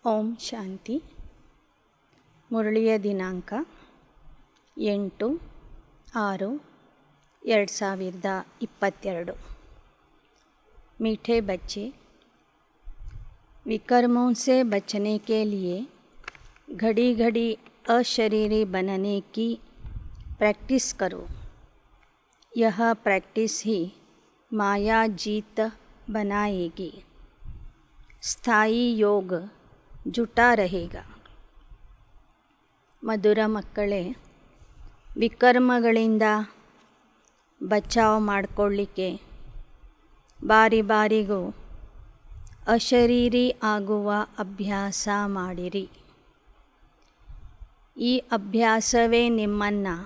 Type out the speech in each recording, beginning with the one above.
ಓಂ ಶಾಂತಿ. ಮುರಳಿಯ ದಿನಾಂಕ 8/6/2022। मीठे बच्चे, विकर्मों से बचने के लिए घड़ी घड़ी अशरीरी बनने की प्रैक्टिस करो। यह प्रैक्टिस ही माया जीत बनाएगी। स्थायी योग जुटा रहेगा। ಮಧುರ ಮಕ್ಕಳೇ, ವಿಕರ್ಮಗಳಿಂದ ಬಚಾವ್ ಮಾಡಿಕೊಳ್ಳಿಕ್ಕೆ ಬಾರಿ ಬಾರಿಗೂ ಅಶರೀರಿ ಆಗುವ ಅಭ್ಯಾಸ ಮಾಡಿರಿ. ಈ ಅಭ್ಯಾಸವೇ ನಿಮ್ಮನ್ನು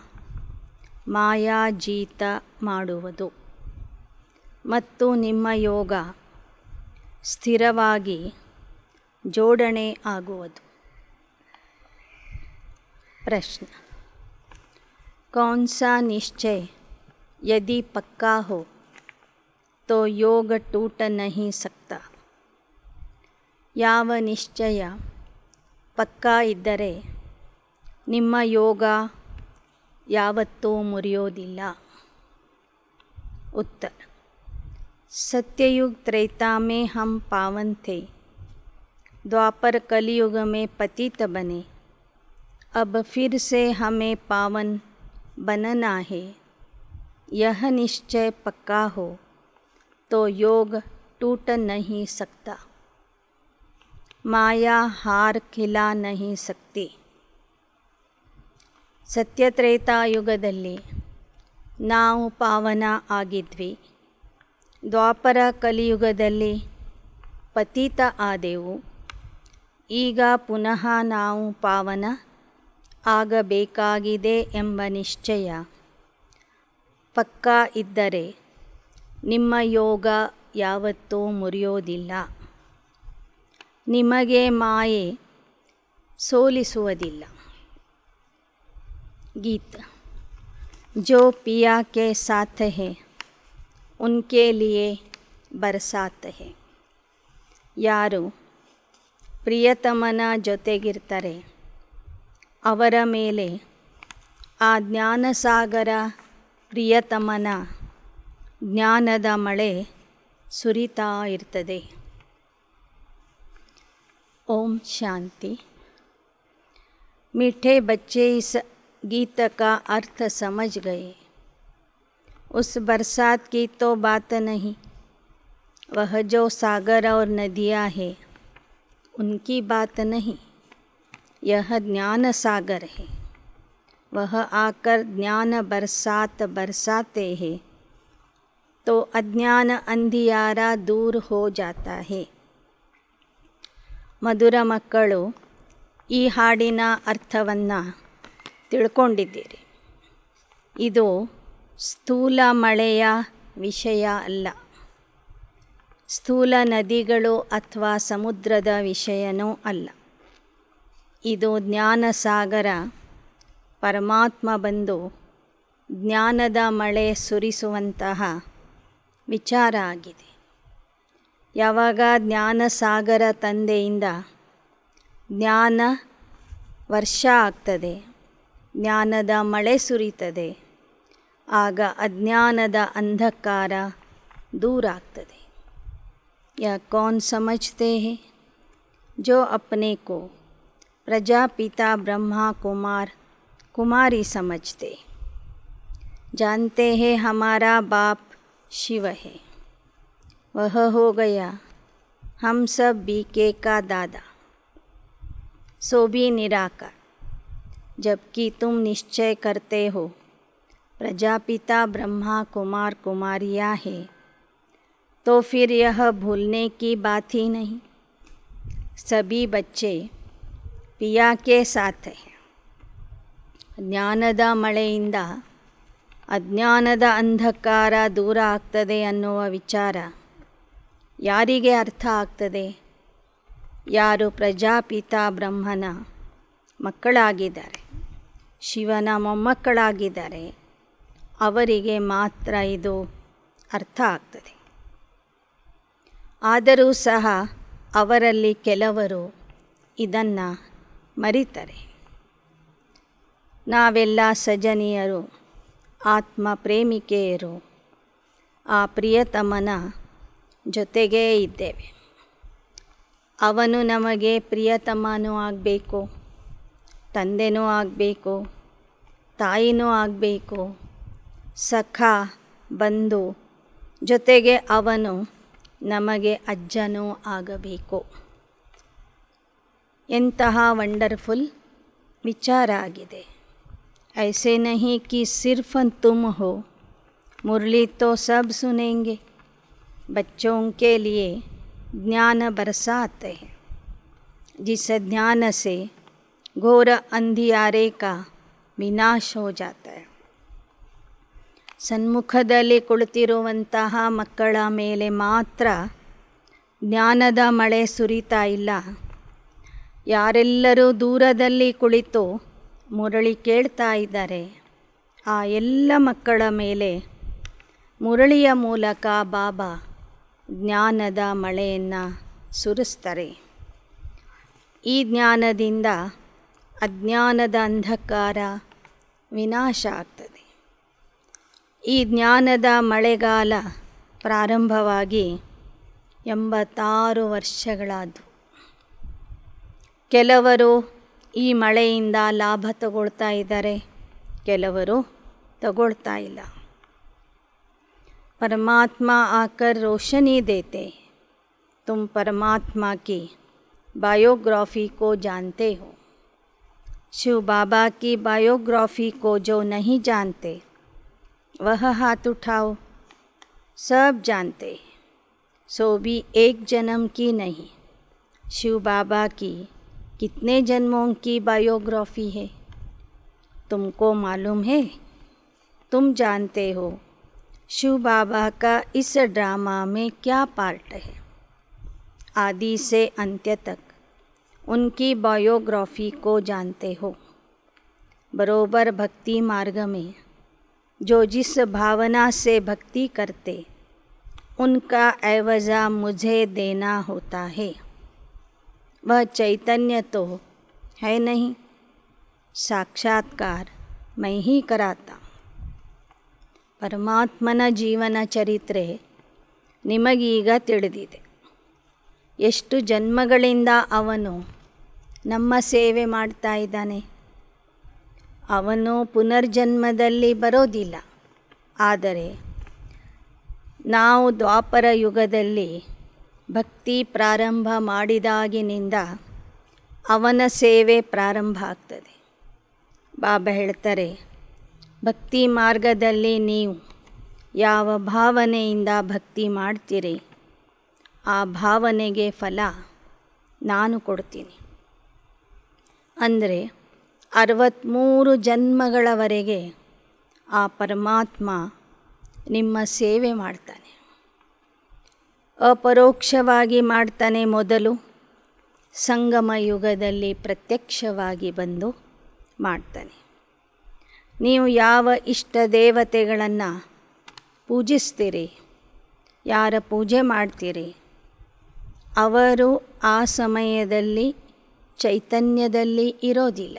ಮಾಯಾಜೀತ ಮಾಡುವುದು ಮತ್ತು ನಿಮ್ಮ ಯೋಗ ಸ್ಥಿರವಾಗಿ ಜೋಡಣೆ ಆಗುವುದು. प्रश्न: कौन सा निश्चय यदि पक्का हो तो योग टूट नहीं सकता? ಯಾವ ನಿಶ್ಚಯ ಪಕ್ಕಾ ಇದ್ದರೆ ನಿಮ್ಮ ಯೋಗ ಯಾವತ್ತೂ ಮುರಿಯೋದಿಲ್ಲ? उत्तर: सत्ययुग त्रेता में हम पावन थे, द्वापर कलयुग में पतित बने। अब फिर से हमें पावन बनना है। यह निश्चय पक्का हो तो योग टूट नहीं सकता। माया हार खिला नहीं सकती। ಸತ್ಯತ್ರೇತಾಯುಗದಲ್ಲಿ ನಾವು ಪಾವನ ಆಗಿದ್ವಿ. ದ್ವಾಪರ ಕಲಿಯುಗದಲ್ಲಿ ಪತಿತ ಆದೆವು. ಈಗ ಪುನಃ ನಾವು ಪಾವನ ಆಗಬೇಕಾಗಿದೆ ಎಂಬ ನಿಶ್ಚಯ ಪಕ್ಕಾ ಇದ್ದರೆ ನಿಮ್ಮ ಯೋಗ ಯಾವತ್ತೂ ಮುರಿಯೋದಿಲ್ಲ. ನಿಮಗೆ ಮಾಯೆ ಸೋಲಿಸುವುದಿಲ್ಲ. गीत: जो पिया के साथ है उनके लिए बरसात है। ಯಾರು ಪ್ರಿಯತಮನ ಜೊತೆಗಿರ್ತಾರೆ ಅವರ ಮೇಲೆ ಆ ಜ್ಞಾನಸಾಗರ ಪ್ರಿಯತಮನ ಜ್ಞಾನದ ಮಳೆ ಸುರಿತಾ ಇರ್ತದೆ. ಓಂ ಶಾಂತಿ. मीठे बच्चे इस गीत का अर्थ समझ गए। उस बरसात की तो बात नहीं, वह जो सागर और नदियाँ हैं उनकी बात नहीं। यह ज्ञान सागर है। वह आकर ज्ञान बरसात बरसाते हैं तो अज्ञान अंधियारा दूर हो जाता है। ಮಧುರ ಮಕ್ಕಳು, ಈ ಹಾಡಿನ ಅರ್ಥವನ್ನು ತಿಳ್ಕೊಂಡಿದ್ದೀರಿ. ಇದು ಸ್ಥೂಲ ಮಳೆಯ ವಿಷಯ ಅಲ್ಲ, ಸ್ಥೂಲ ನದಿಗಳು ಅಥವಾ ಸಮುದ್ರದ ವಿಷಯನೂ ಅಲ್ಲ. ಇದು ಜ್ಞಾನಸಾಗರ ಪರಮಾತ್ಮ ಬಂದು ಜ್ಞಾನದ ಮಳೆ ಸುರಿಸುವಂತಹ ವಿಚಾರ ಆಗಿದೆ. ಯಾವಾಗ ಜ್ಞಾನಸಾಗರ ತಂದೆಯಿಂದ ಜ್ಞಾನ ವರ್ಷ ಆಗ್ತದೆ, ಜ್ಞಾನದ ಮಳೆ ಸುರಿತದೆ, ಆಗ ಅಜ್ಞಾನದ ಅಂಧಕಾರ दूर ಆಗ್ತದೆ. यह कौन समझते हैं? जो अपने को प्रजापिता ब्रह्मा कुमार कुमारी समझते, जानते हैं हमारा बाप शिव है, वह हो गया हम सब बीके का दादा, सो भी निराकार। जबकि तुम निश्चय करते हो प्रजापिता ब्रह्मा कुमार कुमारियाँ हैं, तो फिर यह भूलने की बात ही नहीं। सभी बच्चे पिया के साथ हैं। ಜ್ಞಾನದ ಮಳೆಯಿಂದ ಅಜ್ಞಾನದ ಅಂಧಕಾರ ದೂರ ಆಗ್ತದೆ ಅನ್ನುವ ವಿಚಾರ ಯಾರಿಗೆ ಅರ್ಥ ಆಗ್ತದೆ? ಯಾರು ಪ್ರಜಾಪಿತಾ ಬ್ರಹ್ಮನ ಮಕ್ಕಳಾಗಿದ್ದಾರೆ, ಶಿವನ ಮೊಮ್ಮಕ್ಕಳಾಗಿದ್ದಾರೆ, ಅವರಿಗೆ ಮಾತ್ರ ಇದು ಅರ್ಥ ಆಗ್ತದೆ. ಆದರೂ ಸಹ ಅವರಲ್ಲಿ ಕೆಲವರು ಇದನ್ನು ಮರಿತಾರೆ. ನಾವೆಲ್ಲ ಸಜನೀಯರು, ಆತ್ಮ ಪ್ರೇಮಿಕೆಯರು, ಆ ಪ್ರಿಯತಮನ ಜೊತೆಗೇ ಇದ್ದೇವೆ. ಅವನು ನಮಗೆ ಪ್ರಿಯತಮನೂ ಆಗಬೇಕು, ತಂದೆನೂ ಆಗಬೇಕು, ತಾಯಿನೂ ಆಗಬೇಕು, ಸಖ, ಬಂಧು, ಜೊತೆಗೆ ಅವನು ನಮಗೆ ಅಜ್ಜನೂ ಆಗಬೇಕು. ಎಂತಹ ವಂಡರ್ಫುಲ್ ವಿಚಾರ ಆಗಿದೆ. ऐसे नहीं कि सिर्फ तुम हो, मुरली तो सब सुनेंगे. बच्चों के लिए ज्ञान बरसाते हैं, जिस ज्ञान से घोर अंधियारे का ವಿನಾಶ हो जाता है. ಸನ್ಮುಖದಲ್ಲಿ ಕುಳಿತಿರುವಂತಹ ಮಕ್ಕಳ ಮೇಲೆ ಮಾತ್ರ ಜ್ಞಾನದ ಮಳೆ ಸುರಿತಾ ಇಲ್ಲ. ಯಾರೆಲ್ಲರೂ ದೂರದಲ್ಲಿ ಕುಳಿತು ಮುರಳಿ ಕೇಳ್ತಾ ಇದ್ದಾರೆ, ಆ ಎಲ್ಲ ಮಕ್ಕಳ ಮೇಲೆ ಮುರಳಿಯ ಮೂಲಕ ಬಾಬಾ ಜ್ಞಾನದ ಮಳೆಯನ್ನು ಸುರಿಸ್ತಾರೆ. ಈ ಜ್ಞಾನದಿಂದ ಅಜ್ಞಾನದ ಅಂಧಕಾರ ವಿನಾಶ ಆಗ್ತದೆ. ಈ ಜ್ಞಾನದ ಮಳೆಗಾಲ ಪ್ರಾರಂಭವಾಗಿ 86 ವರ್ಷಗಳಾದವು. ಕೆಲವರು ಈ ಮಳೆಯಿಂದ ಲಾಭ ತಗೊಳ್ತಾ ಇದ್ದಾರೆ, ಕೆಲವರು ತಗೊಳ್ತಾ ಇಲ್ಲ. ಪರಮಾತ್ಮ ಆಕರ್ ರೋಶನಿ ದೇತೆ, ತುಮ್ ಪರಮಾತ್ಮ ಕಿ बायोग्राफी को जानते हो. शिव बाबा की बायोग्राफी को जो नहीं जानते वह हाथ उठाओ. सब जानते, सो भी एक जन्म की नहीं. शिव बाबा की कितने जन्मों की बायोग्राफी है तुमको मालूम है? तुम जानते हो शिव बाबा का इस ड्रामा में क्या पार्ट है. आदि से अंत्य तक उनकी बायोग्राफी को जानते हो. बरोबर भक्ति मार्ग में जो जिस भावना से भक्ति करते उनका एवज़ा मुझे देना होता है. वह चैतन्य तो है नहीं, साक्षात्कार मैं ही कराता. ಪರಮಾತ್ಮನ ಜೀವನ ಚರಿತ್ರೆ ನಿಮಗೀಗ ತಿಳಿದಿದೆ. ಎಷ್ಟು ಜನ್ಮಗಳಿಂದ ಅವನು ನಮ್ಮ ಸೇವೆ ಮಾಡ್ತಾ ಇದ್ದಾನೆ. ಅವನು ಪುನರ್ಜನ್ಮದಲ್ಲಿ ಬರೋದಿಲ್ಲ, ಆದರೆ ನಾವು ದ್ವಾಪರ ಯುಗದಲ್ಲಿ ಭಕ್ತಿ ಪ್ರಾರಂಭ ಮಾಡಿದಾಗಿನಿಂದ ಅವನ ಸೇವೆ ಪ್ರಾರಂಭ ಆಗ್ತದೆ. ಬಾಬಾ ಹೇಳ್ತಾರೆ, ಭಕ್ತಿ ಮಾರ್ಗದಲ್ಲಿ ನೀವು ಯಾವ ಭಾವನೆಯಿಂದ ಭಕ್ತಿ ಮಾಡ್ತೀರಿ ಆ ಭಾವನೆಗೆ ಫಲ ನಾನು ಕೊಡ್ತೀನಿ. ಅಂದರೆ 63 ಜನ್ಮಗಳವರೆಗೆ ಆ ಪರಮಾತ್ಮ ನಿಮ್ಮ ಸೇವೆ ಮಾಡ್ತಾನೆ. ಅಪರೋಕ್ಷವಾಗಿ ಮಾಡ್ತಾನೆ ಮೊದಲು, ಸಂಗಮ ಯುಗದಲ್ಲಿ ಪ್ರತ್ಯಕ್ಷವಾಗಿ ಬಂದು ಮಾಡ್ತಾನೆ. ನೀವು ಯಾವ ಇಷ್ಟ ದೇವತೆಗಳನ್ನು ಪೂಜಿಸ್ತೀರಿ, ಯಾರ ಪೂಜೆ ಮಾಡ್ತೀರಿ, ಅವರು ಆ ಸಮಯದಲ್ಲಿ ಚೈತನ್ಯದಲ್ಲಿ ಇರೋದಿಲ್ಲ.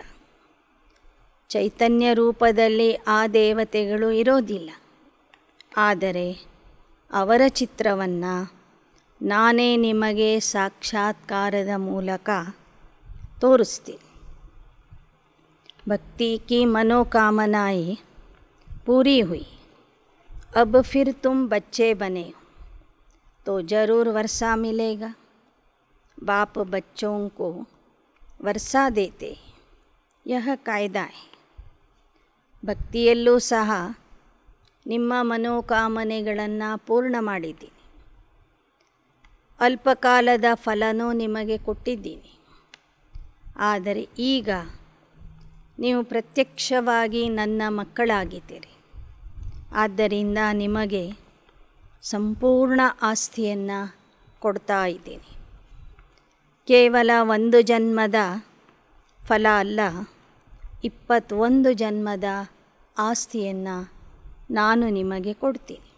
ಚೈತನ್ಯ ರೂಪದಲ್ಲಿ ಆ ದೇವತೆಗಳು ಇರೋದಿಲ್ಲ. ಆದರೆ ಅವರ ಚಿತ್ರವನ್ನು ನಾನೇ ನಿಮಗೆ ಸಾಕ್ಷಾತ್ಕಾರದ ಮೂಲಕ ತೋರಿಸ್ತೀನಿ. भक्ति की मनोकामनाएं पूरी हुई. अब फिर तुम बच्चे बने तो ज़रूर वर्षा मिलेगा. बाप बच्चों को वर्षा देते, यह कायदा है. ಭಕ್ತಿಯಲ್ಲೂ ಸಹ ನಿಮ್ಮ ಮನೋಕಾಮನೆಗಳನ್ನು ಪೂರ್ಣ ಮಾಡಿದ್ದೀನಿ. ಅಲ್ಪಕಾಲದ ಫಲನೂ ನಿಮಗೆ ಕೊಟ್ಟಿದ್ದೀನಿ. ಆದರೆ ಈಗ ನೀವು ಪ್ರತ್ಯಕ್ಷವಾಗಿ ನನ್ನ ಮಕ್ಕಳಾಗಿದ್ದೀರಿ. ಆದ್ದರಿಂದ ನಿಮಗೆ ಸಂಪೂರ್ಣ ಆಸ್ತಿಯನ್ನು ಕೊಡ್ತಾ ಇದ್ದೀನಿ. ಕೇವಲ 1 ಜನ್ಮದ ಫಲ ಅಲ್ಲ, 21 ಜನ್ಮದ ಆಸ್ತಿಯನ್ನು ನಾನು ನಿಮಗೆ ಕೊಡ್ತೀನಿ.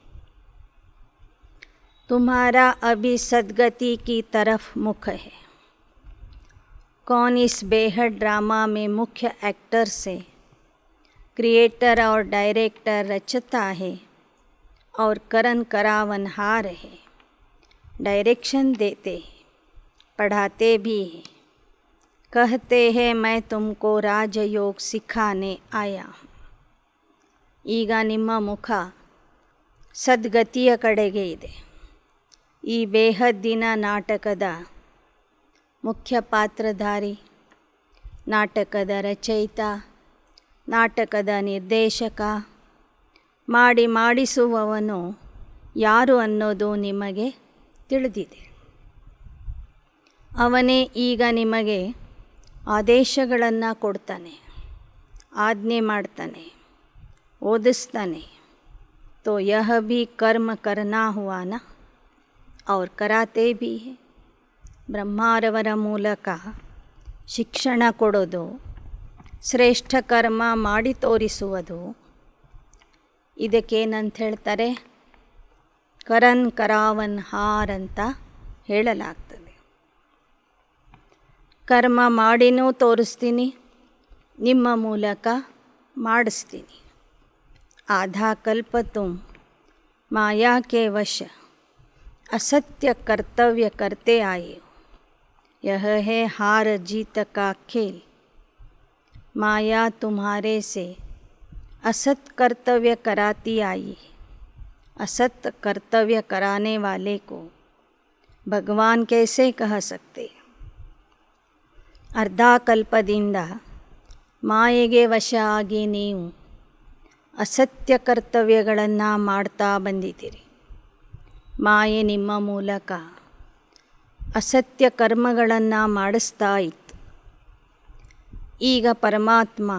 तुम्हारा अभी सद्गति की तरफ मुख है. कौन इस बेहद ड्रामा में मुख्य एक्टर से क्रिएटर और डायरेक्टर रचता है और करण करावनहार है, डायरेक्शन देते हैं, पढ़ाते भी हैं, कहते हैं मैं तुमको राजयोग सिखाने आया हूँ. ಈಗ ನಿಮ್ಮ ಮುಖ ಸದ್ಗತಿಯ ಕಡೆಗೆ ಇದೆ. ಈ ಬೇಹದ್ದಿನ ನಾಟಕದ ಮುಖ್ಯ ಪಾತ್ರಧಾರಿ, ನಾಟಕದ ರಚಯಿತ, ನಾಟಕದ ನಿರ್ದೇಶಕ, ಮಾಡಿಸುವವನು ಯಾರು ಅನ್ನೋದು ನಿಮಗೆ ತಿಳಿದಿದೆ. ಅವನೇ ಈಗ ನಿಮಗೆ ಆದೇಶಗಳನ್ನು ಕೊಡ್ತಾನೆ, ಆಜ್ಞೆ ಮಾಡ್ತಾನೆ, ಓದಿಸ್ತಾನೆ. तो यह भी कर्म करना हुआ ना, और कराते भी है. ಬ್ರಹ್ಮಾರವರ ಮೂಲಕ ಶಿಕ್ಷಣ ಕೊಡೋದು, ಶ್ರೇಷ್ಠ ಕರ್ಮ ಮಾಡಿ ತೋರಿಸುವುದು, ಇದಕ್ಕೇನಂತ ಹೇಳ್ತಾರೆ? ಕರಣ್ ಕರಾವನ್ಹಾರ್ ಅಂತ ಹೇಳಲಾಗ್ತದೆ. ಕರ್ಮ ಮಾಡಿನೂ ತೋರಿಸ್ತೀನಿ, ನಿಮ್ಮ ಮೂಲಕ ಮಾಡಿಸ್ತೀನಿ. आधा कल्प तुम माया के वश असत्य कर्तव्य करते आए हो. यह है हार जीत का खेल. माया तुम्हारे से असत कर्तव्य कराती आई है. असत कर्तव्य कराने वाले को भगवान कैसे कह सकते? अर्धा कल्पದಿಂದ ಮಾಯೆಗೆ ವಶ ಆಗಿ ನೀವು ಅಸತ್ಯ ಕರ್ತವ್ಯಗಳನ್ನು ಮಾಡ್ತಾ ಬಂದಿದ್ದೀರಿ. ಮಾಯೆ ನಿಮ್ಮ ಮೂಲಕ ಅಸತ್ಯ ಕರ್ಮಗಳನ್ನು ಮಾಡಿಸ್ತಾ ಇತ್ತು. ಈಗ ಪರಮಾತ್ಮ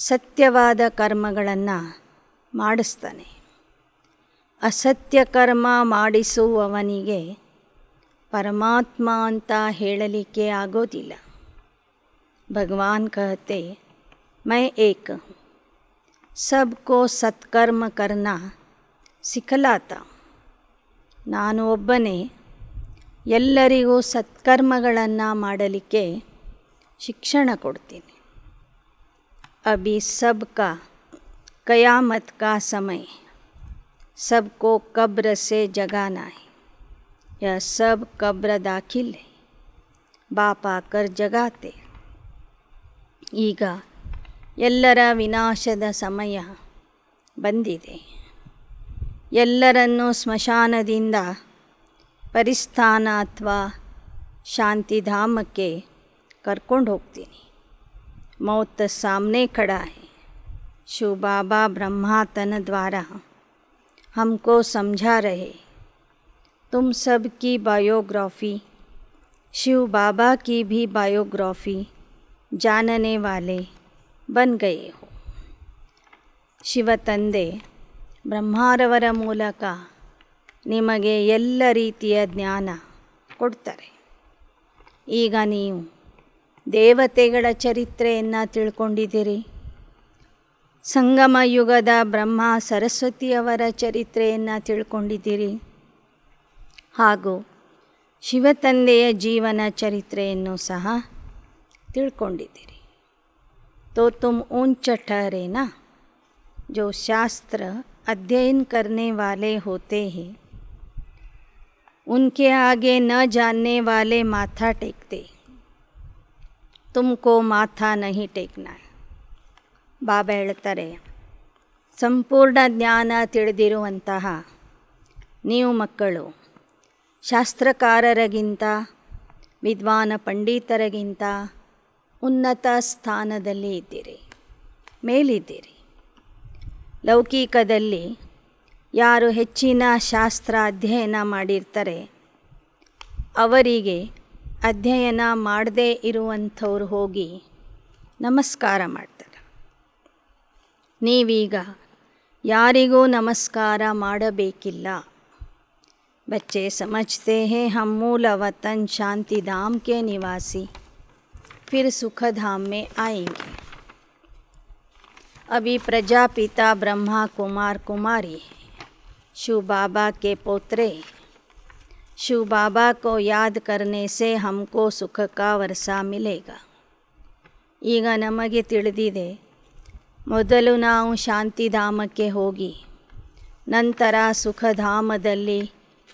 ಸತ್ಯವಾದ ಕರ್ಮಗಳನ್ನು ಮಾಡಿಸ್ತಾನೆ. ಅಸತ್ಯ ಕರ್ಮ ಮಾಡಿಸುವವನಿಗೆ ಪರಮಾತ್ಮ ಅಂತ ಹೇಳಲಿಕ್ಕೆ ಆಗೋದಿಲ್ಲ. ಭಗವಾನ್ कहते मैं एक हूँ, सबको ಸತ್ಕರ್ಮ करना ಸಿಖಲಾತಾ. ನಾನು ಒಬ್ಬನೇ ಎಲ್ಲರಿಗೂ ಸತ್ಕರ್ಮಗಳನ್ನು ಮಾಡಲಿಕ್ಕೆ ಶಿಕ್ಷಣ ಕೊಡ್ತೀನಿ. ಅಭಿ ಸಬ್ಕಾ ಕಯಾಮತ್ ಕಾ ಸಮಯ, सबको कब्र से जगाना है. यह सब कब्र दाखिल है, बाप आकर जगाते. ಈಗ ಎಲ್ಲರ ವಿನಾಶದ ಸಮಯ ಬಂದಿದೆ. ಎಲ್ಲರನ್ನೂ ಸ್ಮಶಾನದಿಂದ ಪರಿಸ್ಥಾನ ಅಥವಾ ಶಾಂತಿಧಾಮಕ್ಕೆ ಕರ್ಕೊಂಡು ಹೋಗ್ತೀನಿ. मौत सामने खड़ा है. शिव बाबा ब्रह्मातन द्वारा हमको समझा रहे. तुम सब की बायोग्राफी, शिव बाबा की भी बायोग्राफी जानने वाले बन गए हो. ಶಿವ ತಂದೆ ಬ್ರಹ್ಮಾರವರ ಮೂಲಕ ನಿಮಗೆ ಎಲ್ಲ ರೀತಿಯ ಜ್ಞಾನ ಕೊಡ್ತಾರೆ. ಈಗ ನೀವು ದೇವತೆಗಳ ಚರಿತ್ರೆಯನ್ನು ತಿಳ್ಕೊಂಡಿದ್ದೀರಿ. ಸಂಗಮ ಯುಗದ ಬ್ರಹ್ಮ ಸರಸ್ವತಿಯವರ ಚರಿತ್ರೆಯನ್ನು ತಿಳ್ಕೊಂಡಿದ್ದೀರಿ. ಹಾಗೂ ಶಿವತಂದೆಯ ಜೀವನ ಚರಿತ್ರೆಯನ್ನು ಸಹ ತಿಳ್ಕೊಂಡಿದ್ದೀರಿ. तो तुम ऊंच ठहरे ना. जो शास्त्र अध्ययन करने वाले होते हैं उनके आगे न जानने वाले माथा टेकते. तुमको माथा नहीं टेकना है. ಬಾಬಾ ಹೇಳ್ತಾರೆ, ಸಂಪೂರ್ಣ ಜ್ಞಾನ ತಿಳಿದಿರುವಂತಹ ನೀವು ಮಕ್ಕಳು ಶಾಸ್ತ್ರಕಾರರಿಗಿಂತ, ವಿದ್ವಾನ ಪಂಡಿತರಿಗಿಂತ ಉನ್ನತ ಸ್ಥಾನದಲ್ಲಿ ಇದ್ದೀರಿ, ಮೇಲಿದ್ದೀರಿ. ಲೌಕಿಕದಲ್ಲಿ ಯಾರು ಹೆಚ್ಚಿನ ಶಾಸ್ತ್ರ ಅಧ್ಯಯನ ಮಾಡಿರ್ತಾರೆ ಅವರಿಗೆ ಅಧ್ಯಯನ ಮಾಡದೇ ಇರುವಂಥವ್ರು ಹೋಗಿ ನಮಸ್ಕಾರ ಮಾಡ್ತಾರೆ. ನೀವೀಗ ಯಾರಿಗೂ ನಮಸ್ಕಾರ ಮಾಡಬೇಕಿಲ್ಲ. बच्चे समझते हैं हम मूल वतन शांति धाम के निवासी फिर सुख धाम में आएंगे. अभी प्रजापिता ब्रह्मा कुमार कुमारी शिव बाबा के पोत्रे. शिव बाबा को याद करने से हमको सुख का वर्षा मिलेगा. ಈಗ ನಮಗೆ ತಿಳಿದಿದೆ, ಮೊದಲು ನಾವು ಶಾಂತಿಧಾಮಕ್ಕೆ ಹೋಗಿ ನಂತರ ಸುಖಧಾಮದಲ್ಲಿ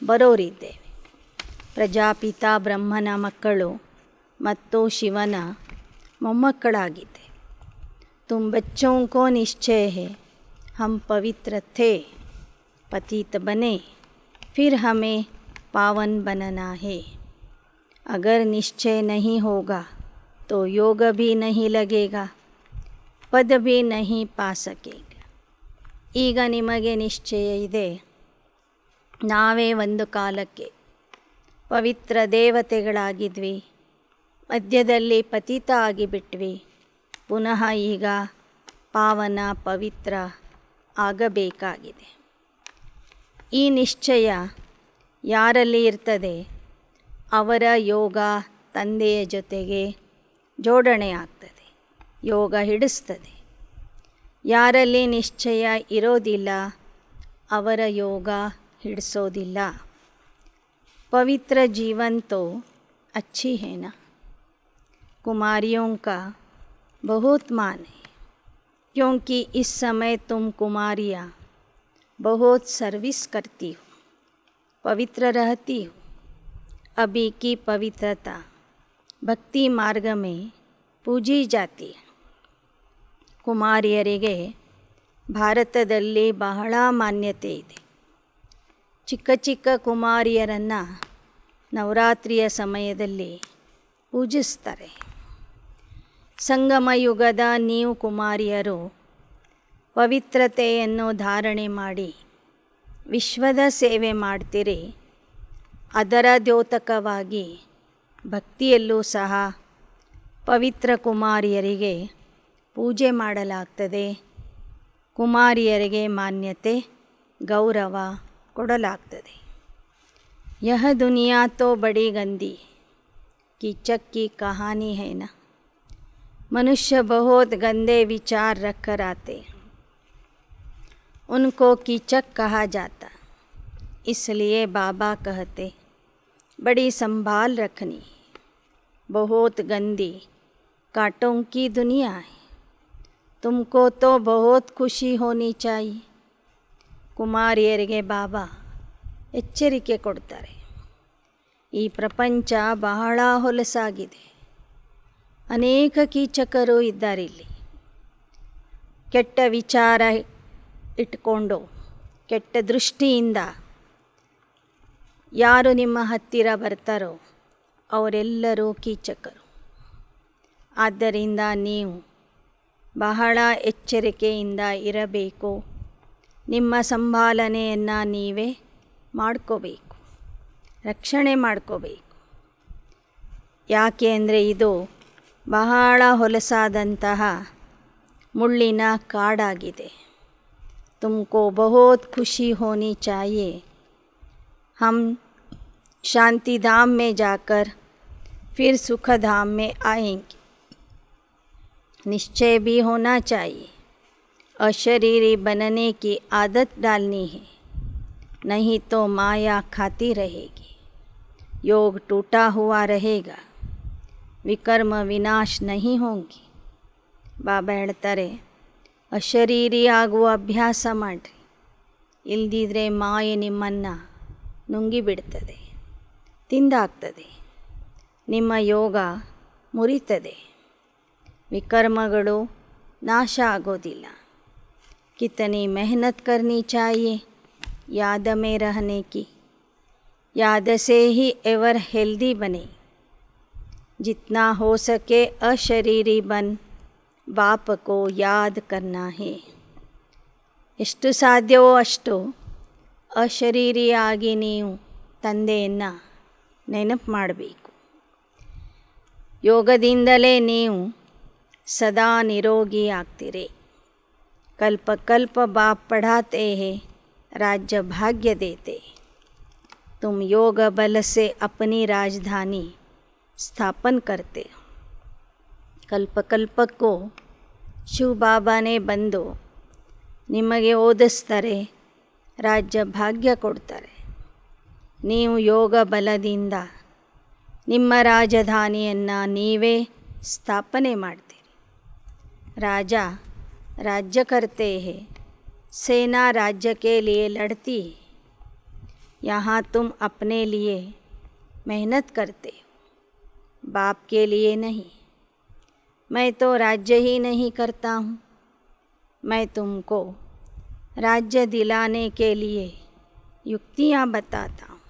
ಬರೋರಿದ್ದೇವೆ. ಪ್ರಜಾಪಿತ ಬ್ರಹ್ಮನ ಮಕ್ಕಳು ಮತ್ತು ಶಿವನ ಮೊಮ್ಮಕ್ಕಳಾಗಿದ್ದೆ. तुम बच्चों को निश्चय है हम पवित्र थे, पतित बने, फिर हमें पावन बनना है. अगर निश्चय नहीं होगा तो योग भी नहीं लगेगा, पद भी नहीं पा सकेगा. ಈಗ ನಿಮಗೆ ನಿಶ್ಚಯ ಇದೆ, ನಾವೇ ಒಂದು ಕಾಲಕ್ಕೆ ಪವಿತ್ರ ದೇವತೆಗಳಾಗಿದ್ವಿ, ಮಧ್ಯದಲ್ಲಿ ಪತಿತ ಆಗಿಬಿಟ್ವಿ, ಪುನಃ ಈಗ ಪಾವನ ಪವಿತ್ರ ಆಗಬೇಕಾಗಿದೆ. ಈ ನಿಶ್ಚಯ ಯಾರಲ್ಲಿ ಇರ್ತದೆ ಅವರ ಯೋಗ ತಂದೆಯ ಜೊತೆಗೆ ಜೋಡಣೆ ಆಗ್ತದೆ, ಯೋಗ ಹಿಡಿಸ್ತದೆ. ಯಾರಲ್ಲಿ ನಿಶ್ಚಯ ಇರೋದಿಲ್ಲ ಅವರ ಯೋಗ ಹಿಡಿಸೋದಿಲ್ಲ. पवित्र जीवन तो अच्छी है ना. कुमारियों का बहुत मान है, क्योंकि इस समय तुम कुमारियाँ बहुत सर्विस करती हो, पवित्र रहती हो. अभी की पवित्रता भक्ति मार्ग में पूजी जाती है. ಕುಮಾರಿಯರಿಗೆ ಭಾರತದಲ್ಲಿ ಬಹಳ ಮಾನ್ಯತೆ ಇದೆ. ಚಿಕ್ಕ ಚಿಕ್ಕ ಕುಮಾರಿಯರನ್ನು ನವರಾತ್ರಿಯ ಸಮಯದಲ್ಲಿ ಪೂಜಿಸ್ತಾರೆ. ಸಂಗಮ ಯುಗದ ನೀವು ಕುಮಾರಿಯರು ಪವಿತ್ರತೆಯನ್ನು ಧಾರಣೆ ಮಾಡಿ ವಿಶ್ವದ ಸೇವೆ ಮಾಡ್ತೀರಿ. ಅದರ ದ್ಯೋತಕವಾಗಿ ಭಕ್ತಿಯಲ್ಲೂ ಸಹ ಪವಿತ್ರ ಕುಮಾರಿಯರಿಗೆ ಪೂಜೆ ಮಾಡಲಾಗ್ತದೆ. ಕುಮಾರಿಯರಿಗೆ ಮಾನ್ಯತೆ ಗೌರವ ಕೊಡಲಾಗ್ತದೆ. यह दुनिया तो बड़ी गंदी कीचक की कहानी है ना. मनुष्य बहुत गंदे विचार रख कर आते, उनको कीचक कहा जाता. इसलिए बाबा कहते बड़ी संभाल रखनी, बहुत गंदी कांटों की दुनिया है. तुमको तो बहुत खुशी होनी चाहिए. ಕುಮಾರಿಯರಿಗೆ ಬಾಬಾ ಎಚ್ಚರಿಕೆ ಕೊಡ್ತಾರೆ. ಈ ಪ್ರಪಂಚ ಬಹಳ ಹೊಲಸಾಗಿದೆ, ಅನೇಕ ಕೀಚಕರು ಇದ್ದಾರಿಲ್ಲಿ. ಕೆಟ್ಟ ವಿಚಾರ ಇಟ್ಕೊಂಡು ಕೆಟ್ಟ ದೃಷ್ಟಿಯಿಂದ ಯಾರು ನಿಮ್ಮ ಹತ್ತಿರ ಬರ್ತಾರೋ ಅವರೆಲ್ಲರೂ ಕೀಚಕರು. ಆದ್ದರಿಂದ ನೀವು ಬಹಳ ಎಚ್ಚರಿಕೆಯಿಂದ ಇರಬೇಕು. ನಿಮ್ಮ ಸಂಭಾಲನೆಯನ್ನು ನೀವೇ ಮಾಡ್ಕೋಬೇಕು, ರಕ್ಷಣೆ ಮಾಡ್ಕೋಬೇಕು. ಯಾಕೆ ಅಂದರೆ ಇದು ಬಹಳ ಹೊಲಸಾದಂತಹ ಮುಳ್ಳಿನ ಕಾಡಾಗಿದೆ. ತುಮಕೋ ಬಹುತ್ ಖುಷಿ ಹೋನಿ ಚಾಹಿಯೆ. हम शांति धाम में जाकर फिर सुख धाम में आएंगे. निश्चय भी होना चाहिए. अशरीरी बनने की आदत डालनी है, नहीं तो माया खाती रहेगी. योग टूटा हुआ रहेगा, विकर्म विनाश नहीं होंगी. ಬಾಬಾ ಹೇಳ್ತಾರೆ, ಅಶರೀರಿ ಆಗುವ ಅಭ್ಯಾಸ ಮಾಡಿರಿ, ಇಲ್ದಿದ್ರೆ ಮಾಯೆ ನಿಮ್ಮನ್ನು ನುಂಗಿಬಿಡ್ತದೆ, ತಿಂದಾಕ್ತದೆ, ನಿಮ್ಮ ಯೋಗ ಮುರಿತದೆ, ವಿಕರ್ಮಗಳು ನಾಶ ಆಗೋದಿಲ್ಲ. कितनी मेहनत करनी चाहिए याद में रहने की. याद से ही एवर हेल्दी बने. जितना हो सके अशरीरी बन बाप को याद करना है. ಎಷ್ಟು ಸಾಧ್ಯವೋ ಅಷ್ಟು ಅಶರೀರಿಯಾಗಿ ನೀವು ತಂದೆಯನ್ನು ನೆನಪು ಮಾಡಬೇಕು. ಯೋಗದಿಂದಲೇ ನೀವು ಸದಾ ನಿರೋಗಿ ಆಗ್ತೀರಿ. कल्प कल्प बाप पढ़ाते हैं, राज्य भाग्य देते. तुम योग बल से अपनी राजधानी स्थापन करते हो. कल्प कल्पಕ್ಕೂ ಶಿವ ಬಾಬಾನೇ ಬಂದು ನಿಮಗೆ ಓದಿಸ್ತಾರೆ, ರಾಜ್ಯ ಭಾಗ್ಯ ಕೊಡ್ತಾರೆ. ನೀವು ಯೋಗ ಬಲದಿಂದ ನಿಮ್ಮ ರಾಜಧಾನಿಯನ್ನು ನೀವೇ ಸ್ಥಾಪನೆ ಮಾಡ್ತೀರಿ. ರಾಜ राज्य करते हैं, सेना राज्य के लिए लड़ती है. यहाँ तुम अपने लिए मेहनत करते हो, बाप के लिए नहीं. मैं तो राज्य ही नहीं करता हूँ, मैं तुमको राज्य दिलाने के लिए ಯುಕ್ತಿಯಾ बताता हूँ.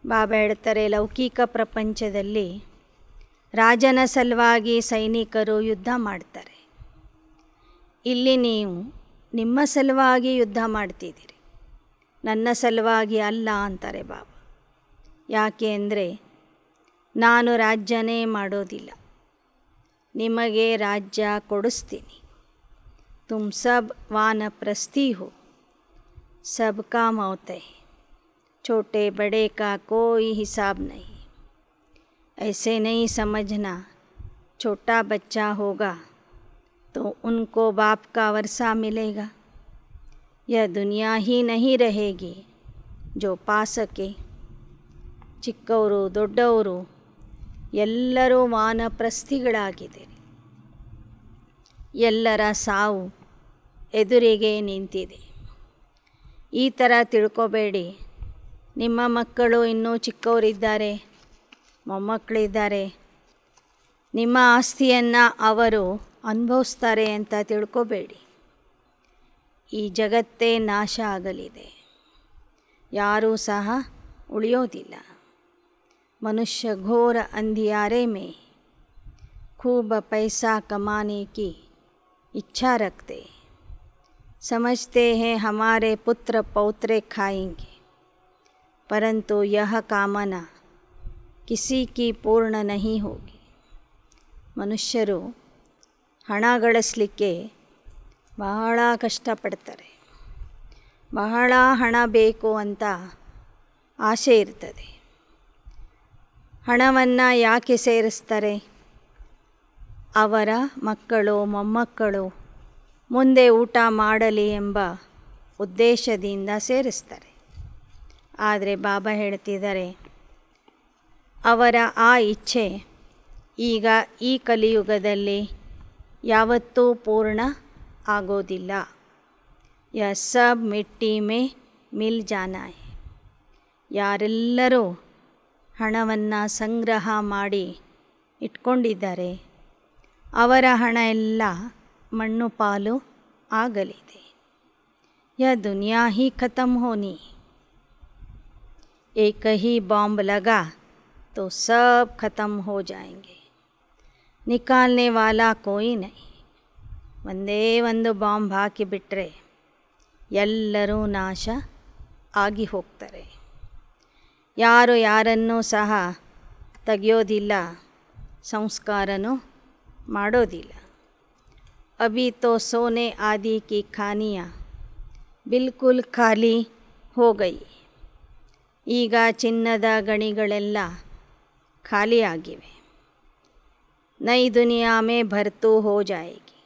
ಬಾಬಾ ಹೇಳ್ತಾರೆ, ಲೌಕಿಕ ಪ್ರಪಂಚದಲ್ಲಿ ರಾಜನ ಸಲುವಾಗಿ ಸೈನಿಕರು ಯುದ್ಧ ಮಾಡ್ತಾರೆ. ಇಲ್ಲಿ ನೀವು ನಿಮ್ಮ ಸಲುವಾಗಿ ಯುದ್ಧ ಮಾಡ್ತಿದ್ದೀರಿ, ನನ್ನ ಸಲುವಾಗಿ ಅಲ್ಲ ಅಂತಾರೆ ಬಾಬಾ. ಯಾಕೆ ಅಂದರೆ ನಾನು ರಾಜ್ಯನೇ ಮಾಡೋದಿಲ್ಲ, ನಿಮಗೆ ರಾಜ್ಯ ಕೊಡಿಸ್ತೀನಿ. ತುಮ್ ಸಬ್ ವಾನಪ್ರಸ್ಥಿ ಹೋ, सबका मौत है, छोटे बड़े का कोई हिसाब नहीं. ऐसे नहीं समझना छोटा बच्चा होगा तो उनको बाप का वर्षा मिलेगा. यह दुनिया ही नहीं रहेगी जो पा सके. ಚಿಕ್ಕವರು ದೊಡ್ಡವರು ಎಲ್ಲರೂ ವಾನಪ್ರಸ್ಥಿಗಳಾಗಿದ್ದೀರಿ. ಎಲ್ಲರ ಸಾವು ಎದುರಿಗೆ ನಿಂತಿದೆ. ಈ ಥರ ತಿಳ್ಕೊಬೇಡಿ, ನಿಮ್ಮ ಮಕ್ಕಳು ಇನ್ನೂ ಚಿಕ್ಕವರಿದ್ದಾರೆ, ಮೊಮ್ಮಕ್ಕಳಿದ್ದಾರೆ, ನಿಮ್ಮ ಆಸ್ತಿಯನ್ನು ಅವರು ಅನುಭವಿಸ್ತಾರೆ ಅಂತ ತಿಳ್ಕೊಬೇಡಿ. ಈ ಜಗತ್ತೇ ನಾಶ ಆಗಲಿದೆ, ಯಾರೂ ಸಹ ಉಳಿಯೋದಿಲ್ಲ. ಮನುಷ್ಯ ಘೋರ ಅಂಧಿಯಾರೆ ಮೇ खूब पैसा कमाने की इच्छा रखते, समझते हैं हमारे पुत्र पौत्रे खाएंगे, परंतु यह कामना किसी की पूर्ण नहीं होगी. ಮನುಷ್ಯರು ಹಣ ಗಳಿಸಲಿಕ್ಕೆ ಬಹಳ ಕಷ್ಟಪಡ್ತಾರೆ. ಬಹಳ ಹಣ ಬೇಕು ಅಂತ ಆಸೆ ಇರ್ತದೆ. ಹಣವನ್ನು ಯಾಕೆ ಸೇರಿಸ್ತಾರೆ? ಅವರ ಮಕ್ಕಳು ಮೊಮ್ಮಕ್ಕಳು ಮುಂದೆ ಊಟ ಮಾಡಲಿ ಎಂಬ ಉದ್ದೇಶದಿಂದ ಸೇರಿಸ್ತಾರೆ. ಆದರೆ ಬಾಬಾ ಹೇಳ್ತಿದ್ದಾರೆ, ಅವರ ಆ ಇಚ್ಛೆ ಈಗ ಈ ಕಲಿಯುಗದಲ್ಲಿ ಯಾವತ್ತೂ ಪೂರ್ಣ ಆಗೋದಿಲ್ಲ. ಯಹ ಸಬ್ ಮಿಟ್ಟಿ ಮೇ ಮಿಲ್ ಜಾನಾ ಹೈ. ಯಾರೆಲ್ಲರೂ ಹಣವನ್ನು ಸಂಗ್ರಹ ಮಾಡಿ ಇಟ್ಕೊಂಡಿದ್ದಾರೆ, ಅವರ ಹಣ ಎಲ್ಲ ಮಣ್ಣು ಪಾಲು ಆಗಲಿದೆ. यह दुनिया ही ख़त्म होनी, एक ही बॉम्ब लगा तो सब ख़त्म हो जाएंगे, निकालने वाला कोई नहीं. ಒಂದೇ ಒಂದು ಬಾಂಬ್ ಹಾಕಿಬಿಟ್ರೆ ಎಲ್ಲರೂ ನಾಶ ಆಗಿ ಹೋಗ್ತಾರೆ. ಯಾರು ಯಾರನ್ನೂ ಸಹ ತೆಗೆಯೋದಿಲ್ಲ, ಸಂಸ್ಕಾರನೂ ಮಾಡೋದಿಲ್ಲ. ಅಭಿ ತೋ ಸೋನೆ ಆದಿ ಕಿ ಖಾನಿಯಾ ಬಿಲ್ಕುಲ್ ಖಾಲಿ ಹೋ ಗೈ. ಈಗ ಚಿನ್ನದ ಗಣಿಗಳೆಲ್ಲ ಖಾಲಿಯಾಗಿವೆ. ನೈ ದುನಿಯಾ ಮೇ ಭರ್ತು ಹೋ ಜಾಯೇಗಿ,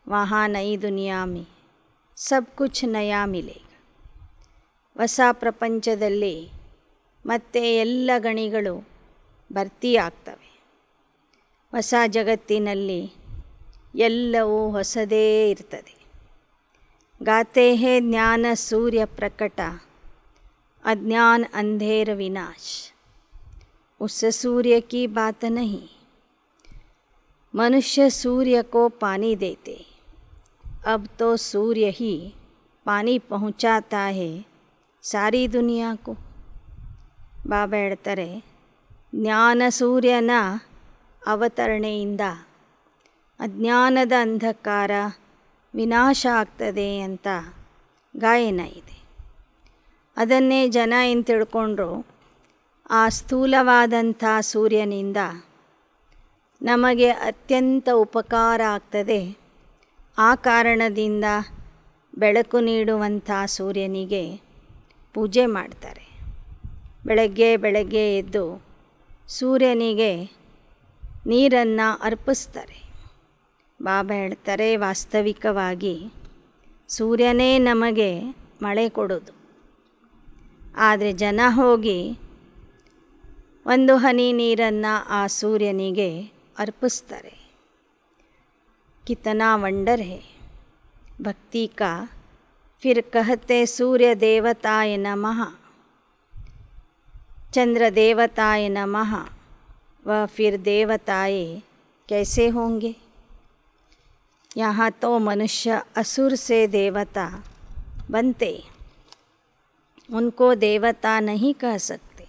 ವಹಾ ನೈ ದುನಿಯಾ ಮೇ ಸಬ್ ಕುಛ್ ನಯಾ ಮಿಲೇಗ. ಹೊಸ ಪ್ರಪಂಚದಲ್ಲಿ ಮತ್ತೆ ಎಲ್ಲ ಗಣಿಗಳು ಭರ್ತಿಯಾಗ್ತವೆ. ಹೊಸ ಜಗತ್ತಿನಲ್ಲಿ ಎಲ್ಲವೂ ಹೊಸದೇ ಇರ್ತದೆ. ಗಾತೆ ಹೇ ಜ್ಞಾನ ಸೂರ್ಯ ಪ್ರಕಟ, ಅಜ್ಞಾನ ಅಂಧೇರ ವಿನಾಶ. उस सूर्य की बात नहीं. मनुष्य सूर्य को पानी देते, अब तो सूर्य ही पानी पहुँचाता है सारी दुनिया को. ಬಾಬಾ ಹೇಳ್ತಾರೆ, ಜ್ಞಾನ ಸೂರ್ಯನ ಅವತರಣೆಯಿಂದ ಅಜ್ಞಾನದ ಅಂಧಕಾರ ವಿನಾಶ ಆಗ್ತದೆ ಅಂತ ಗಾಯನ ಇದೆ. ಅದನ್ನೇ ಜನ ಏನು ತಿಳ್ಕೊಂಡ್ರು, ಆ ಸ್ಥೂಲವಾದಂಥ ಸೂರ್ಯನಿಂದ ನಮಗೆ ಅತ್ಯಂತ ಉಪಕಾರ ಆಗ್ತದೆ, ಆ ಕಾರಣದಿಂದ ಬೆಳಕು ನೀಡುವಂಥ ಸೂರ್ಯನಿಗೆ ಪೂಜೆ ಮಾಡ್ತಾರೆ. ಬೆಳಗ್ಗೆ ಎದ್ದು ಸೂರ್ಯನಿಗೆ ನೀರನ್ನು ಅರ್ಪಿಸ್ತಾರೆ. ಬಾಬಾ ಹೇಳ್ತಾರೆ, ವಾಸ್ತವಿಕವಾಗಿ ಸೂರ್ಯನೇ ನಮಗೆ ಮಳೆ ಕೊಡೋದು. ಆದರೆ ಜನ ಹೋಗಿ ಒಂದು ಹನಿ ನೀರನ್ನು ಆ ಸೂರ್ಯನಿಗೆ अर्पिस्ತಾರೆ. कितना वंडर है भक्ति का. फिर कहते सूर्य देवताय नमः, चंद्र देवताय नमः. वह फिर देवताए कैसे होंगे? यहाँ तो मनुष्य असुर से देवता बनते, उनको देवता नहीं कह सकते.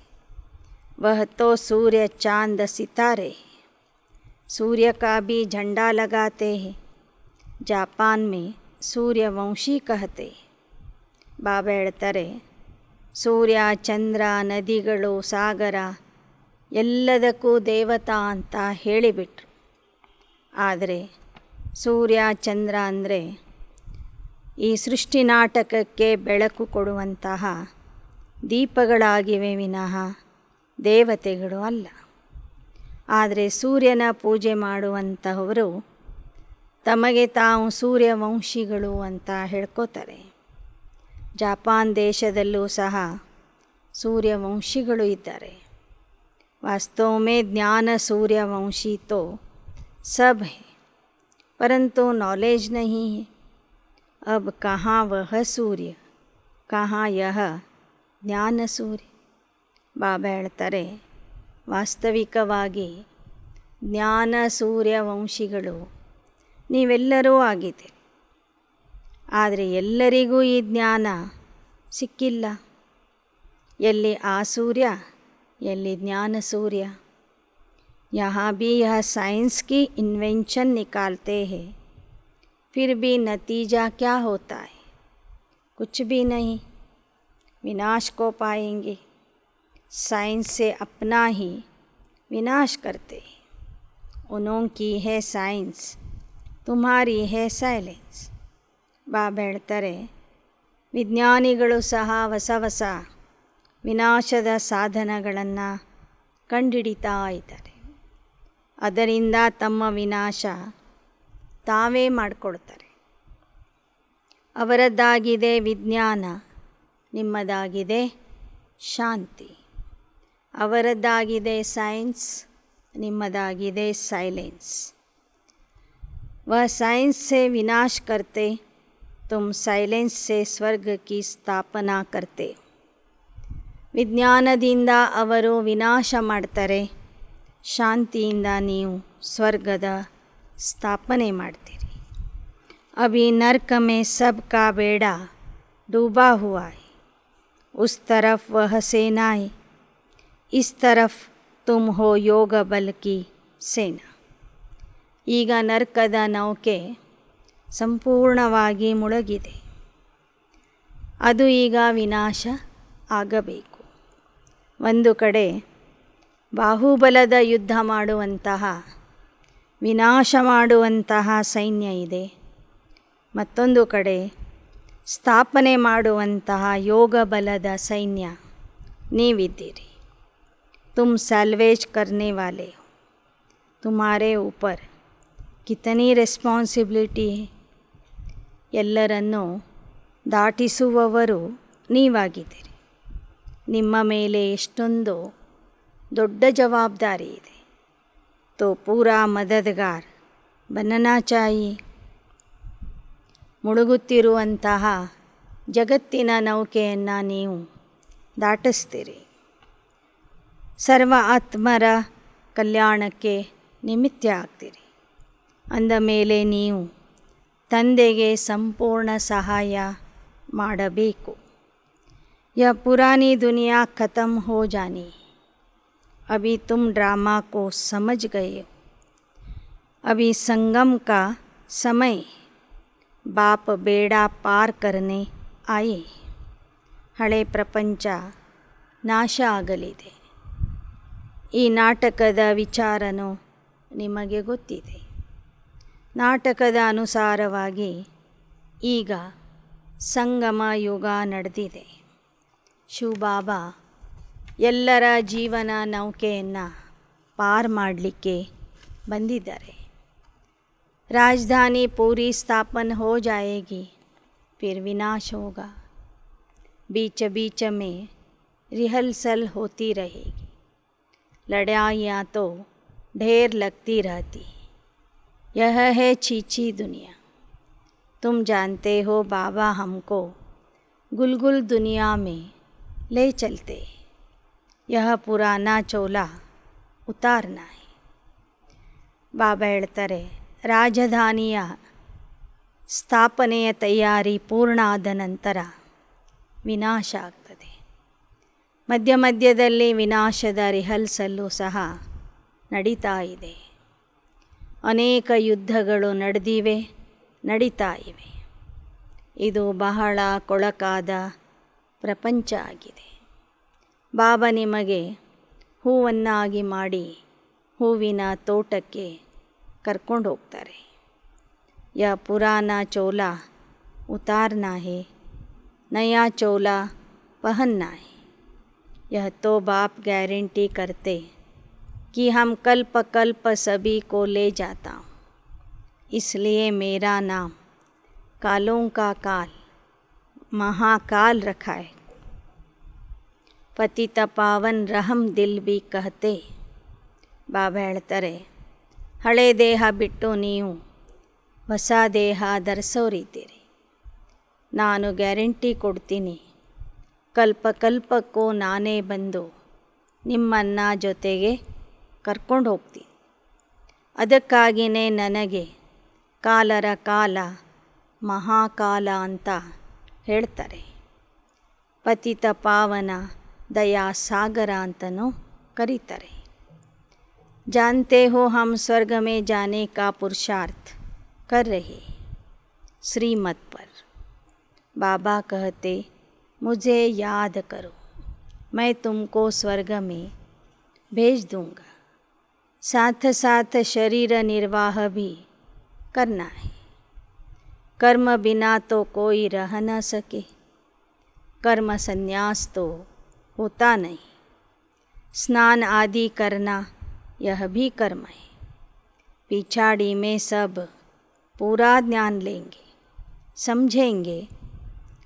वह तो सूर्य चांद सितारे. सूर्य का भी झंडा लगाते हैं. जापान में सूर्यवंशी कहते. ಬಾಬಾ ಹೇಳ್ತಾರೆ, ಸೂರ್ಯ, ಚಂದ್ರ, ನದಿಗಳು, ಸಾಗರ ಎಲ್ಲದಕ್ಕೂ ದೇವತಾ ಅಂತ ಹೇಳಿಬಿಟ್ರು. ಆದರೆ ಸೂರ್ಯ, ಚಂದ್ರ ಅಂದರೆ ಈ ಸೃಷ್ಟಿ ನಾಟಕಕ್ಕೆ ಬೆಳಕು ಕೊಡುವಂತಹ ದೀಪಗಳಾಗಿವೆ ವಿನಃ ದೇವತೆಗಳು ಅಲ್ಲ. ಆದರೆ ಸೂರ್ಯನ ಪೂಜೆ ಮಾಡುವಂತಹವರು ತಮಗೆ ತಾವು ಸೂರ್ಯವಂಶಿಗಳು ಅಂತ ಹೇಳ್ಕೋತಾರೆ. ಜಾಪಾನ್ ದೇಶದಲ್ಲೂ ಸಹ सूर्यवंशिಗಳು ಇದ್ದಾರೆ. वास्तव में ज्ञान सूर्यवंशी तो सब है, परंतु नॉलेज नहीं है. अब कहाँ वह सूर्य, कहाँ यह ज्ञान सूर्य. ಬಾಬಾ ಹೇಳ್ತಾರೆ, ವಾಸ್ತವಿಕವಾಗಿ ಜ್ಞಾನ ಸೂರ್ಯವಂಶಿಗಳು ನೀವೆಲ್ಲರೂ ಆಗಿದ್ದೀರಿ. ಆದರೆ ಎಲ್ಲರಿಗೂ ಈ ಜ್ಞಾನ ಸಿಕ್ಕಿಲ್ಲ. ಎಲ್ಲಿ ಆ ಸೂರ್ಯ, ಎಲ್ಲಿ ಜ್ಞಾನ ಸೂರ್ಯ. यहाँ भी यह साइंस की इन्वेंशन निकालते हैं, फिर भी नतीजा क्या होता है? कुछ भी नहीं. विनाश को पाएंगे. साइंस से अपना ही विनाश करते हैं. उनकी है साइंस, तुम्हारी है साइलेंस. ಬಾಬಾ ಹೇಳ್ತಾರೆ, ವಿಜ್ಞಾನಿಗಳು ಸಹ ಹೊಸ ಹೊಸ ವಿನಾಶದ ಸಾಧನಗಳನ್ನು ಕಂಡುಹಿಡಿತಾ ಇದ್ದಾರೆ. ಅದರಿಂದ ತಮ್ಮ ವಿನಾಶ ತಾವೇ ಮಾಡಿಕೊಡ್ತಾರೆ. ಅವರದ್ದಾಗಿದೆ ವಿಜ್ಞಾನ, ನಿಮ್ಮದಾಗಿದೆ ಶಾಂತಿ. ಅವರದ್ದಾಗಿದೆ ಸೈನ್ಸ್, ನಿಮ್ಮದಾಗಿದೆ ಸೈಲೆನ್ಸ್. वह साइंस से विनाश करते, तुम साइलेंस से स्वर्ग की स्थापना करते. ವಿಜ್ಞಾನದಿಂದ ಅವರು ವಿನಾಶ ಮಾಡ್ತಾರೆ, ಶಾಂತಿಯಿಂದ ನೀವು ಸ್ವರ್ಗದ ಸ್ಥಾಪನೆ ಮಾಡ್ತೀರಿ. अभी नर्क में सबका बेड़ा डूबा हुआ है. उस तरफ वह सेनाएं, इस तरफ तुम हो योग बल की सेना. ಈಗ ನರ್ಕದ ನೌಕೆ ಸಂಪೂರ್ಣವಾಗಿ ಮುಳುಗಿದೆ. ಅದು ಈಗ ವಿನಾಶ ಆಗಬೇಕು. ಒಂದು ಕಡೆ ಬಾಹುಬಲದ ಯುದ್ಧ ಮಾಡುವಂತಹ, ವಿನಾಶ ಮಾಡುವಂತಹ ಸೈನ್ಯ ಇದೆ. ಮತ್ತೊಂದು ಕಡೆ ಸ್ಥಾಪನೆ ಮಾಡುವಂತಹ ಯೋಗ ಬಲದ ಸೈನ್ಯ ನೀವಿದ್ದೀರಿ. ತುಮ್ ಸಲ್ವೇಜ್ ಕರ್ನೆ ವಾಲೆ ಹೋ. ತುಮಾರೆ ಊಪರ್ ಕಿತನಿ ರೆಸ್ಪಾನ್ಸಿಬಿಲಿಟಿ ಹೈ. ಎಲ್ಲರನ್ನೂ ದಾಟಿಸುವವರು ನೀವಾಗಿದ್ದೀರಿ. ನಿಮ್ಮ ಮೇಲೆ ಎಷ್ಟೊಂದು ದೊಡ್ಡ ಜವಾಬ್ದಾರಿ ಇದೆ. ತೋ ಪೂರಾ ಮದದ್ಗಾರ್ ಬನ್ನನಾ ಚಾಹಿಯೆ. ಮುಳುಗುತ್ತಿರುವಂತಹ ಜಗತ್ತಿನ ನೌಕೆಯನ್ನು ನೀವು ದಾಟಿಸ್ತೀರಿ. ಸರ್ವ ಆತ್ಮರ ಕಲ್ಯಾಣಕ್ಕೆ ನಿಮಿತ್ತ ಆಗ್ತೀರಿ. ಅಂದ ಮೇಲೆ ನೀವು ತಂದೆಗೆ ಸಂಪೂರ್ಣ ಸಹಾಯ ಮಾಡಬೇಕು. यह पुरानी दुनिया ख़त्म हो जानी. अभी तुम ड्रामा को समझ गए हो. अभी संगम का समय. बाप बेड़ा पार करने आए. ಹಳೆ ಪ್ರಪಂಚ ನಾಶ ಆಗಲಿದೆ. ಈ ನಾಟಕದ ವಿಚಾರನೂ ನಿಮಗೆ ಗೊತ್ತಿದೆ. ನಾಟಕದ ಅನುಸಾರವಾಗಿ ಈಗ ಸಂಗಮ ಯುಗ ನಡೆದಿದೆ. ಶಿವಬಾಬಾ ಎಲ್ಲರ ಜೀವನ ನೌಕೆಯನ್ನು ಪಾರ್ ಮಾಡಲಿಕ್ಕೆ ಬಂದಿದ್ದಾರೆ. राजधानी पूरी स्थापन हो जाएगी, फिर विनाश होगा. बीच बीच में रिहर्सल होती रहेगी। लड़ाइयाँ तो ढेर लगती रहती। यह है छीछी दुनिया। तुम जानते हो बाबा हमको गुलगुल दुनिया में ले चलते। यह पुराना चोला उतारना है. ಬಾಬಾ ಹೇಳ್ತಾರೆ, ರಾಜಧಾನಿಯ ಸ್ಥಾಪನೆಯ ತಯಾರಿ ಪೂರ್ಣ ಆದ ನಂತರ ವಿನಾಶ ಆಗ್ತದೆ. ಮಧ್ಯ ಮಧ್ಯದಲ್ಲಿ ವಿನಾಶದ ರಿಹರ್ಸಲ್ಲು ಸಹ ನಡೀತಾ ಇದೆ. ಅನೇಕ ಯುದ್ಧಗಳು ನಡೆದಿವೆ, ನಡೀತಾ ಇವೆ. ಇದು ಬಹಳ ಕೊಳಕಾದ ಪ್ರಪಂಚ ಆಗಿದೆ. ಬಾಬಾ ನಿಮಗೆ ಹೂವನ್ನಾಗಿ ಮಾಡಿ ಹೂವಿನ ತೋಟಕ್ಕೆ ಕರ್ಕೊಂಡು ಹೋಗ್ತಾರೆ. यह पुराना चोला उतारना है, नया चोला पहनना है. यह तो बाप गारंटी करते कि हम कल्प कल्प सभी को ले जाता हूँ. इसलिए मेरा नाम कालों का काल महाकाल रखा है. पतित पावन रहम दिल भी कहते. ಬಾಬಾ ಹೇಳ್ತಾರೆ, ಹಳೆ ದೇಹ ಬಿಟ್ಟು ನೀವು ಹೊಸ ದೇಹ ಧರಿಸೋರಿದ್ದೀರಿ. ನಾನು ಗ್ಯಾರಂಟಿ ಕೊಡ್ತೀನಿ, ಕಲ್ಪ ಕಲ್ಪಕ್ಕೂ ನಾನೇ ಬಂದು ನಿಮ್ಮನ್ನು ಜೊತೆಗೆ ಕರ್ಕೊಂಡು ಹೋಗ್ತೀನಿ. ಅದಕ್ಕಾಗಿಯೇ ನನಗೆ ಕಾಲರ ಕಾಲ ಮಹಾಕಾಲ ಅಂತ ಹೇಳ್ತಾರೆ. ಪತಿತ ಪಾವನ ದಯಾ ಸಾಗರ ಅಂತಲೂ ಕರೀತಾರೆ. जानते हो हम स्वर्ग में जाने का पुरुषार्थ कर रहे श्रीमत पर. बाबा कहते, मुझे याद करो, मैं तुमको स्वर्ग में भेज दूँगा. साथ साथ शरीर निर्वाह भी करना है. कर्म बिना तो कोई रह न सके. कर्म संन्यास तो होता नहीं. स्नान आदि करना यह भी कर्म है. पिछाड़ी में सब पूरा ज्ञान लेंगे, समझेंगे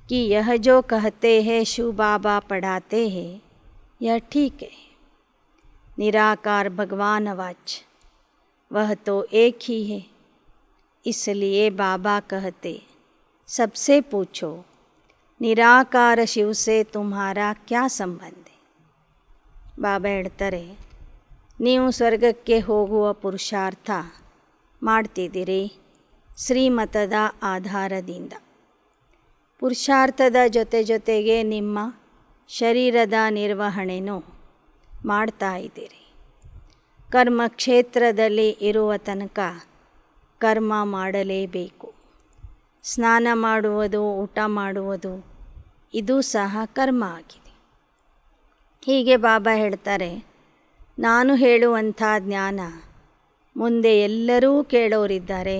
कि यह जो कहते हैं शिव बाबा पढ़ाते हैं यह ठीक है. निराकार भगवान वाच वह तो एक ही है. इसलिए बाबा कहते, सबसे पूछो निराकार शिव से तुम्हारा क्या संबंध है. ಬಾಬಾ ಹೇಳ್ತಾರೆ, ನೀವು ಸ್ವರ್ಗಕ್ಕೆ ಹೋಗುವ ಪುರುಷಾರ್ಥ ಮಾಡ್ತಿದ್ದೀರಿ ಶ್ರೀಮತದ ಆಧಾರದಿಂದ. ಪುರುಷಾರ್ಥದ ಜೊತೆ ಜೊತೆಗೆ ನಿಮ್ಮ ಶರೀರದ ನಿರ್ವಹಣೆನೂ ಮಾಡ್ತಾ ಇದ್ದೀರಿ. ಕರ್ಮಕ್ಷೇತ್ರದಲ್ಲಿ ಇರುವ ತನಕ ಕರ್ಮ ಮಾಡಲೇಬೇಕು. ಸ್ನಾನ ಮಾಡುವುದು, ಊಟ ಮಾಡುವುದು ಇದು ಸಹ ಕರ್ಮ ಆಗಿದೆ. ಹೀಗೆ ಬಾಬಾ ಹೇಳ್ತಾರೆ, ನಾನು ಹೇಳುವಂಥ ಜ್ಞಾನ ಮುಂದೆ ಎಲ್ಲರೂ ಕೇಳೋರಿದ್ದಾರೆ,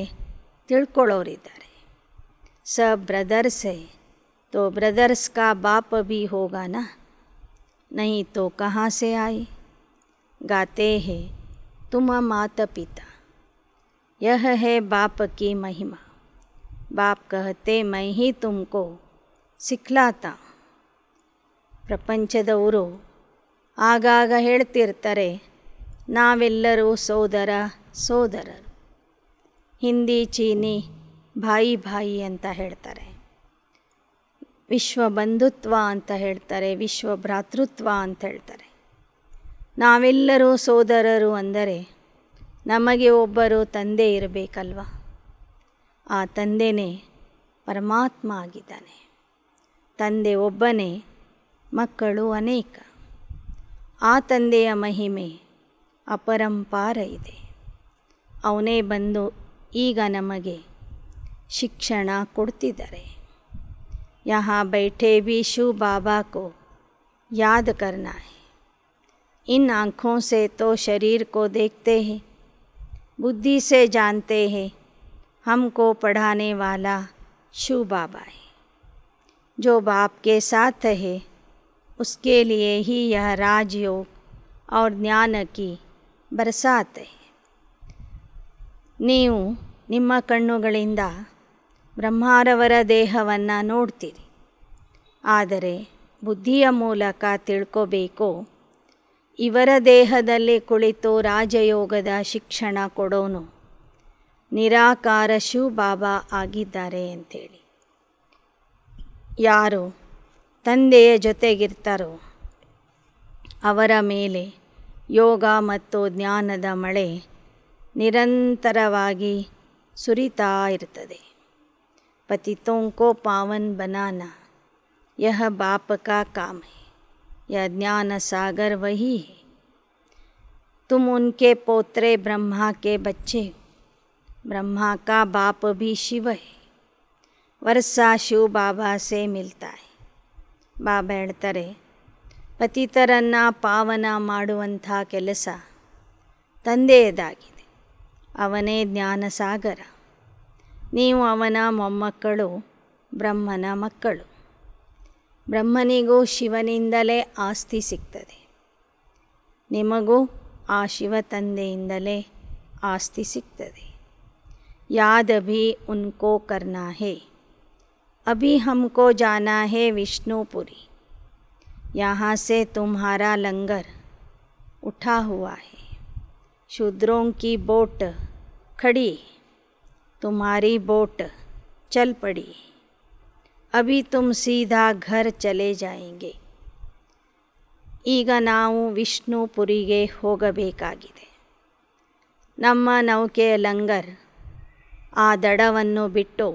ತಿಳ್ಕೊಳ್ಳೋರಿದ್ದಾರೆ. सब ब्रदर्स है तो ब्रदर्स का बाप भी होगा ना, नहीं तो कहाँ से आए. गाते हैं तुम माता पिता, यह है बाप की महिमा. बाप कहते, मैं ही तुमको सिखलाता. ಪ್ರಪಂಚದವರು ಆಗಾಗ ಹೇಳ್ತಿರ್ತಾರೆ, ನಾವೆಲ್ಲರೂ ಸೋದರ ಸೋದರರು. ಹಿಂದಿ ಚೀನಿ ಭಾಯಿ ಭಾಯಿ ಅಂತ ಹೇಳ್ತಾರೆ, ವಿಶ್ವ ಬಂಧುತ್ವ ಅಂತ ಹೇಳ್ತಾರೆ, ವಿಶ್ವ ಭ್ರಾತೃತ್ವ ಅಂತ ಹೇಳ್ತಾರೆ. ನಾವೆಲ್ಲರೂ ಸೋದರರು ಅಂದರೆ ನಮಗೆ ಒಬ್ಬರು ತಂದೆ ಇರಬೇಕಲ್ವ. ಆ ತಂದೆನೇ ಪರಮಾತ್ಮ ಆಗಿದ್ದಾನೆ. ತಂದೆ ಒಬ್ಬನೇ, ಮಕ್ಕಳು ಅನೇಕ. ಆ ತಂದೆಯ ಮಹಿಮೆ ಅಪರಂಪಾರ ಇದೆ. ಅವನೇ ಬಂದು ಈಗ ನಮಗೆ ಶಿಕ್ಷಣ ಕೊಡ್ತಿದ್ದಾರೆ. यहाँ बैठे भी शिव बाबा को याद करना है. इन आँखों से तो शरीर को देखते हैं, बुद्धि से जानते हैं हमको पढ़ाने वाला शिव बाबा है. जो बाप के साथ है उसके लिए ही यह राजयोग और ज्ञान की बरसात है. ನೀವು ನಿಮ್ಮ ಕಣ್ಣುಗಳಿಂದ ಬ್ರಹ್ಮಾರವರ ದೇಹವನ್ನು ನೋಡ್ತೀರಿ, ಆದರೆ ಬುದ್ಧಿಯ ಮೂಲಕ ತಿಳ್ಕೋಬೇಕು. ಇವರ ದೇಹದಲ್ಲಿ ಕುಳಿತು ರಾಜಯೋಗದ ಶಿಕ್ಷಣ ಕೊಡೋನು ನಿರಾಕಾರ ಶಿವ ಬಾಬಾ ಆಗಿದ್ದಾರೆ ಅಂಥೇಳಿ. ಯಾರು ತಂದೆಯ ಜೊತೆಗಿರ್ತಾರೋ ಅವರ ಮೇಲೆ ಯೋಗ ಮತ್ತು ಜ್ಞಾನದ ಮಳೆ ನಿರಂತರವಾಗಿ ಸುರಿತಾ ಇರ್ತದೆ. पतितों को पावन बनाना यह बाप का काम है, यह ज्ञान सागर वही है. तुम उनके पोत्रे ब्रह्मा के बच्चे हो. ब्रह्मा का बाप भी शिव है. वर्षा शिव बाबा से मिलता है. ಬಾಬಾ ಹೇಳ್ತಾರೆ, ಪತಿತರನ್ನು ಪಾವನ ಮಾಡುವಂಥ ಕೆಲಸ ತಂದೆಯದಾಗಿದೆ. ಅವನೇ ಜ್ಞಾನಸಾಗರ. ನೀವು ಅವನ ಮೊಮ್ಮಕ್ಕಳು, ಬ್ರಹ್ಮನ ಮಕ್ಕಳು. ಬ್ರಹ್ಮನಿಗೂ ಶಿವನಿಂದಲೇ ಆಸ್ತಿ ಸಿಗ್ತದೆ. ನಿಮಗೂ ಆ ಶಿವ ತಂದೆಯಿಂದಲೇ ಆಸ್ತಿ ಸಿಗ್ತದೆ. ಯಾದ್ ಅಭಿ ಉನ್ಕೋ ಕರ್ನಾ ಹೇ. अभी हमको जाना है विष्णुपुरी. यहाँ से तुम्हारा लंगर उठा हुआ है. शूद्रों की बोट खड़ी, तुम्हारी बोट चल पड़ी. अभी तुम सीधा घर चले जाएंगे. ಈಗ ನಾವು ವಿಷ್ಣುಪುರಿಗೆ ಹೋಗಬೇಕಾಗಿದೆ. ನಮ್ಮ ನೌಕೆಯ ಲಂಗರ್ ಆ ದಡವನ್ನು ಬಿಟ್ಟು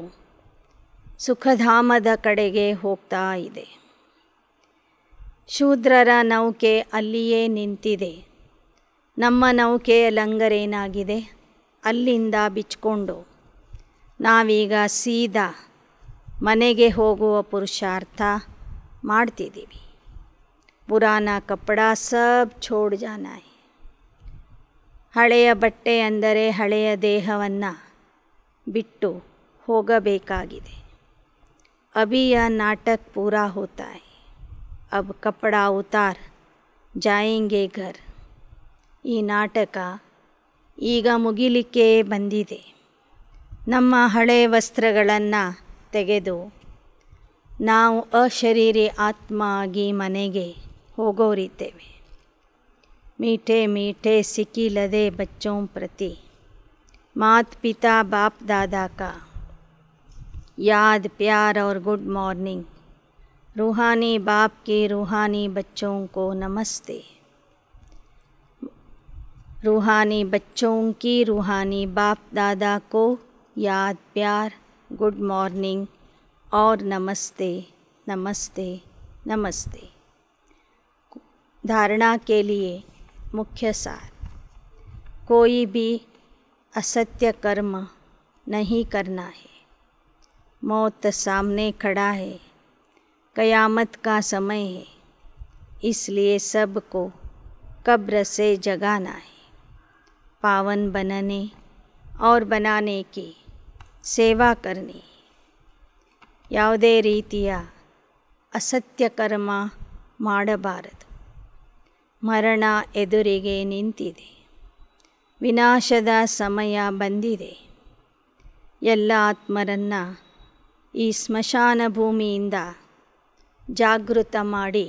ಸುಖಧಾಮದ ಕಡೆಗೆ ಹೋಗ್ತಾ ಇದೆ. ಶೂದ್ರರ ನೌಕೆ ಅಲ್ಲಿಯೇ ನಿಂತಿದೆ. ನಮ್ಮ ನೌಕೆಯ ಲಂಗರೇನಾಗಿದೆ, ಅಲ್ಲಿಂದ ಬಿಚ್ಕೊಂಡು ನಾವೀಗ ಸೀದಾ ಮನೆಗೆ ಹೋಗುವ ಪುರುಷಾರ್ಥ ಮಾಡ್ತಿದ್ದೀವಿ. ಪುರಾಣ ಕಪಡ ಸಬ್ ಛೋಡ್ ಜಾನ ಹೈ. ಹಳೆಯ ಬಟ್ಟೆ ಅಂದರೆ ಹಳೆಯ ದೇಹವನ್ನು ಬಿಟ್ಟು ಹೋಗಬೇಕಾಗಿದೆ. अभी यह नाटक पूरा होता है. अब कपड़ा उतार जाएंगे घर. ಈ ನಾಟಕ ಈಗ ಮುಗಿಲಿಕ್ಕೆ ಬಂದಿದೆ. ನಮ್ಮ ಹಳೆ ವಸ್ತ್ರಗಳನ್ನು ತೆಗೆದು ನಾವು ಅಶರೀರಿ ಆತ್ಮ ಆಗಿ ಮನೆಗೆ ಹೋಗೋರಿದ್ದೇವೆ. ಮೀಠೆ ಮೀಠೆ ಸಿಕ್ಕಿಲ್ಲದೆ ಬಚ್ಚೋं ಪ್ರತಿ मात पिता बाप दादा का याद प्यार और गुड मॉर्निंग. रूहानी बाप के रूहानी बच्चों को नमस्ते. रूहानी बच्चों की रूहानी बाप दादा को याद प्यार गुड मॉर्निंग और नमस्ते नमस्ते नमस्ते. धारणा के लिए मुख्य सार. कोई भी असत्य कर्म नहीं करना है. मौत सामने खड़ा है. क़यामत का समय है. इसलिए सबको कब्र से जगाना है. पावन बनने और बनाने की सेवा करनी. ಯಾವುದೇ ರೀತಿಯ ಅಸತ್ಯ ಕರ್ಮ ಮಾಡಬಾರದು. ಮರಣ ಎದುರಿಗೆ ನಿಂತಿದೆ. ವಿನಾಶದ ಸಮಯ ಬಂದಿದೆ. ಎಲ್ಲ ಆತ್ಮರನ್ನು ಈ ಸ್ಮಶಾನ ಭೂಮಿಯಿಂದ ಜಾಗೃತ ಮಾಡಿ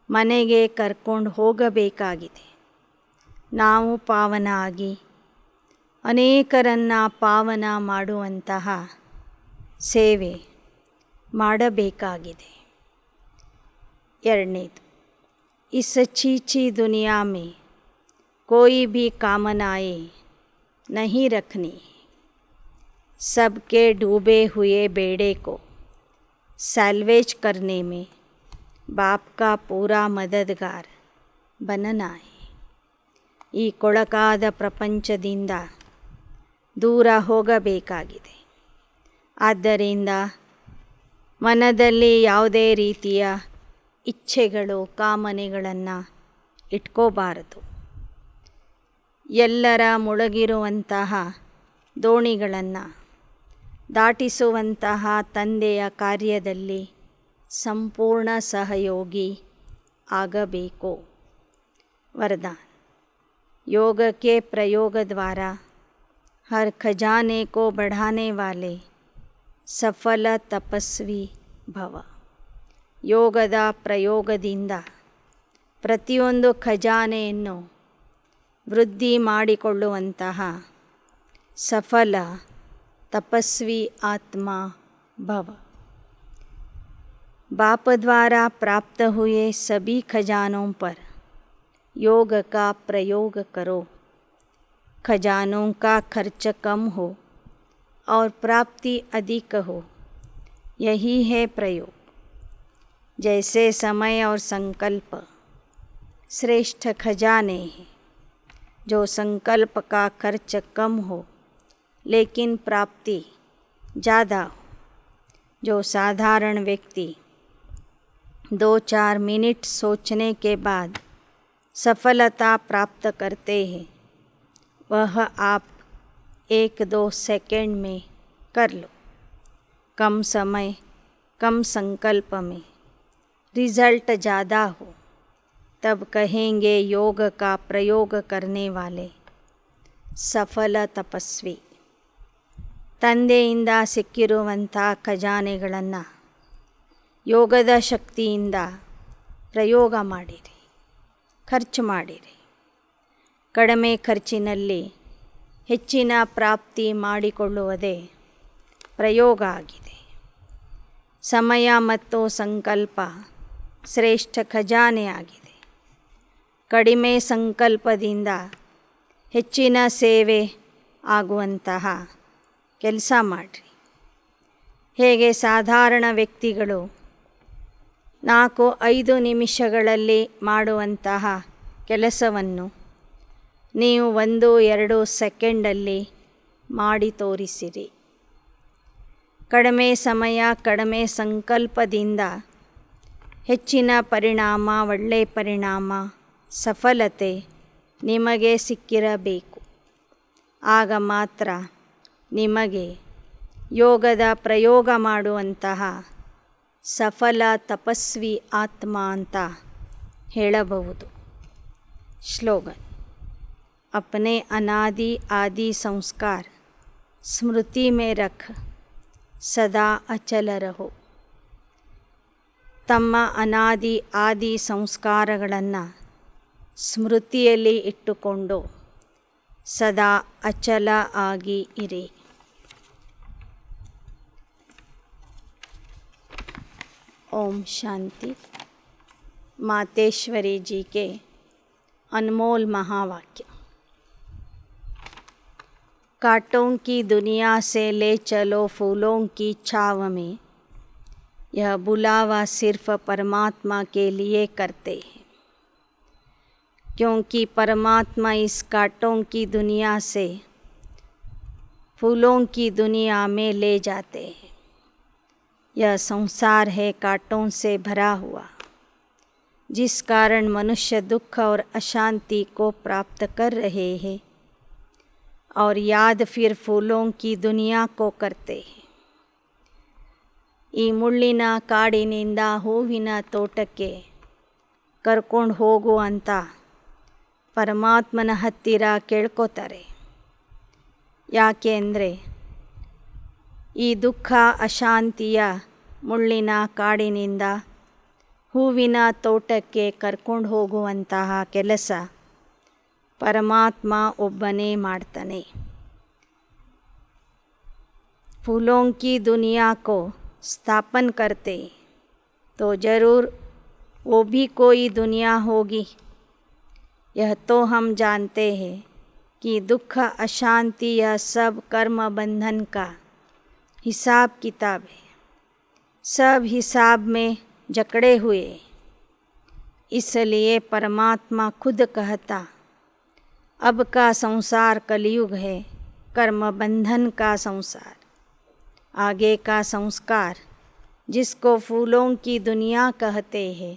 ಮನೆಗೆ ಕರ್ಕೊಂಡು ಹೋಗಬೇಕಾಗಿದೆ. ನಾವು ಪಾವನ ಆಗಿ ಅನೇಕರನ್ನು ಪಾವನ ಮಾಡುವಂತಹ ಸೇವೆ ಮಾಡಬೇಕಾಗಿದೆ. ಎರಡನೇದು, इस छीछी दुनिया में कोई भी कामनाएं नहीं रखनी. सबके डूबे हुए बेड़े को सैल्वेज करने में बाप का पूरा मददगार बनना है. ಈ ಕೊಳಕಾದ ಪ್ರಪಂಚದಿಂದ ದೂರ ಹೋಗಬೇಕಾಗಿದೆ. ಆದ್ದರಿಂದ ಮನದಲ್ಲಿ ಯಾವುದೇ ರೀತಿಯ ಇಚ್ಛೆಗಳು ಕಾಮನೆಗಳನ್ನು ಇಟ್ಕೋಬಾರದು. ಎಲ್ಲರ ಮುಳುಗಿರುವಂತಹ ದೋಣಿಗಳನ್ನು ದಾಟಿಸುವಂತಹ ತಂದೆಯ ಕಾರ್ಯದಲ್ಲಿ ಸಂಪೂರ್ಣ ಸಹಯೋಗಿ ಆಗಬೇಕು. वरदान. योग के प्रयोग द्वारा हर खजाने को बढ़ाने वाले सफल तपस्वी भव. ಯೋಗದ ಪ್ರಯೋಗದಿಂದ ಪ್ರತಿಯೊಂದು ಖಜಾನೆಯನ್ನು ವೃದ್ಧಿ ಮಾಡಿಕೊಳ್ಳುವಂತಹ ಸಫಲ तपस्वी आत्मा भव। बाप द्वारा प्राप्त हुए सभी खजानों पर योग का प्रयोग करो। खजानों का खर्च कम हो और प्राप्ति अधिक हो, यही है प्रयोग। जैसे समय और संकल्प श्रेष्ठ खजाने हैं, जो संकल्प का खर्च कम हो लेकिन प्राप्ति ज़्यादा हो। जो साधारण व्यक्ति 2-4 मिनट सोचने के बाद सफलता प्राप्त करते हैं, वह आप 1-2 सेकंड में कर लो। कम समय कम संकल्प में रिजल्ट ज़्यादा हो, तब कहेंगे योग का प्रयोग करने वाले सफल तपस्वी। ತಂದೆಯಿಂದ ಸಿಕ್ಕಿರುವಂಥ ಖಜಾನೆಗಳನ್ನು ಯೋಗದ ಶಕ್ತಿಯಿಂದ ಪ್ರಯೋಗ ಮಾಡಿರಿ, ಖರ್ಚು ಮಾಡಿರಿ. ಕಡಿಮೆ ಖರ್ಚಿನಲ್ಲಿ ಹೆಚ್ಚಿನ ಪ್ರಾಪ್ತಿ ಮಾಡಿಕೊಳ್ಳುವುದೇ ಪ್ರಯೋಗ ಆಗಿದೆ. ಸಮಯ ಮತ್ತು ಸಂಕಲ್ಪ ಶ್ರೇಷ್ಠ ಖಜಾನೆ ಆಗಿದೆ. ಕಡಿಮೆ ಸಂಕಲ್ಪದಿಂದ ಹೆಚ್ಚಿನ ಸೇವೆ ಆಗುವಂತಹ ಕೆಲಸ ಮಾಡಿರಿ. ಹೇಗೆ ಸಾಧಾರಣ ವ್ಯಕ್ತಿಗಳು 4-5 ನಿಮಿಷಗಳಲ್ಲಿ ಮಾಡುವಂತಹ ಕೆಲಸವನ್ನು ನೀವು 1-2 ಸೆಕೆಂಡಲ್ಲಿ ಮಾಡಿ ತೋರಿಸಿರಿ. ಕಡಿಮೆ ಸಮಯ ಕಡಿಮೆ ಸಂಕಲ್ಪದಿಂದ ಹೆಚ್ಚಿನ ಪರಿಣಾಮ, ಒಳ್ಳೆಯ ಪರಿಣಾಮ, ಸಫಲತೆ ನಿಮಗೆ ಸಿಕ್ಕಿರಬೇಕು. ಆಗ ಮಾತ್ರ ನಿಮಗೆ ಯೋಗದ ಪ್ರಯೋಗ ಮಾಡುವಂತಹ ಸಫಲ ತಪಸ್ವಿ ಆತ್ಮ ಅಂತ ಹೇಳಬಹುದು. ಸ್ಲೋಗನ್: अपने अनादि आदि संस्कार स्मृति में रख सदा अचल रहो. ತಮ್ಮ ಅನಾದಿ ಆದಿ ಸಂಸ್ಕಾರಗಳನ್ನು ಸ್ಮೃತಿಯಲ್ಲಿ ಇಟ್ಟುಕೊಂಡು ಸದಾ ಅಚಲ ಆಗಿ ಇರಿ. ओम शांति। मातेश्वरी जी के अनमोल महावाक्य। कांटों की दुनिया से ले चलो फूलों की छाव में, यह बुलावा सिर्फ परमात्मा के लिए करते हैं, क्योंकि परमात्मा इस कांटों की दुनिया से फूलों की दुनिया में ले जाते हैं। यह संसार है कांटों से भरा हुआ, जिस कारण मनुष्य दुख और अशांति को प्राप्त कर रहे हैं और याद फिर फूलों की दुनिया को करते हैं। ಈ ಮುಳ್ಳಿನ ಕಾಡಿನಿಂದ ಹೂವಿನ ತೋಟಕ್ಕೆ ಕರ್ಕೊಂಡು ಹೋಗು ಅಂತ ಪರಮಾತ್ಮನ ಹತ್ತಿರ ಕೇಳ್ಕೋತಾರೆ. ಯಾಕೆ ಅಂದರೆ ಈ ದುಃಖ ಅಶಾಂತಿಯ ಮುಳ್ಳಿನ ಕಾಡಿನಿಂದ ಹೂವಿನ ತೋಟಕ್ಕೆ ಕರ್ಕೊಂಡು ಹೋಗುವಂತಹ ಕೆಲಸ ಪರಮಾತ್ಮ ಒಬ್ಬನೇ ಮಾಡ್ತಾನೆ. फूलों की दुनिया को स्थापन करते तो ज़रूर वो भी कोई दुनिया होगी। यह तो हम जानते हैं कि दुख अशांति यह सब कर्म बंधन का हिसाब किताब है। सब हिसाब में जकड़े हुए, इसलिए परमात्मा खुद कहता, अब का संसार कलयुग है, कर्म बंधन का संसार। आगे का संस्कार जिसको फूलों की दुनिया कहते हैं,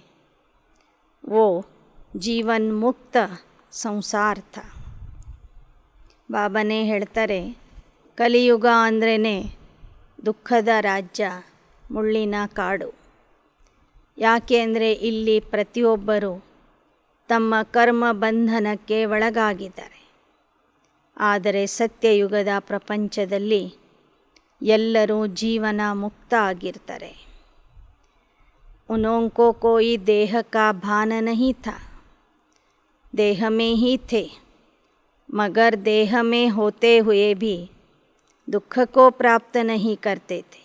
वो जीवन मुक्त संसार था. ಬಾಬಾನೇ ಹೇಳ್ತಾರೆ, ಕಲಿಯುಗ ಅಂದ್ರೇ ದುಃಖದ ರಾಜ್ಯ, ಮುಳ್ಳಿನ ಕಾಡು. ಯಾಕೆ ಅಂದರೆ ಇಲ್ಲಿ ಪ್ರತಿಯೊಬ್ಬರೂ ತಮ್ಮ ಕರ್ಮ ಬಂಧನಕ್ಕೆ ಒಳಗಾಗಿದ್ದಾರೆ. ಆದರೆ ಸತ್ಯಯುಗದ ಪ್ರಪಂಚದಲ್ಲಿ ಎಲ್ಲರೂ ಜೀವನ ಮುಕ್ತ ಆಗಿರ್ತಾರೆ. उनको कोई देह का भान नहीं था, देह में ही थे, मगर देह में होते हुए भी दुख को प्राप्त नहीं करते थे।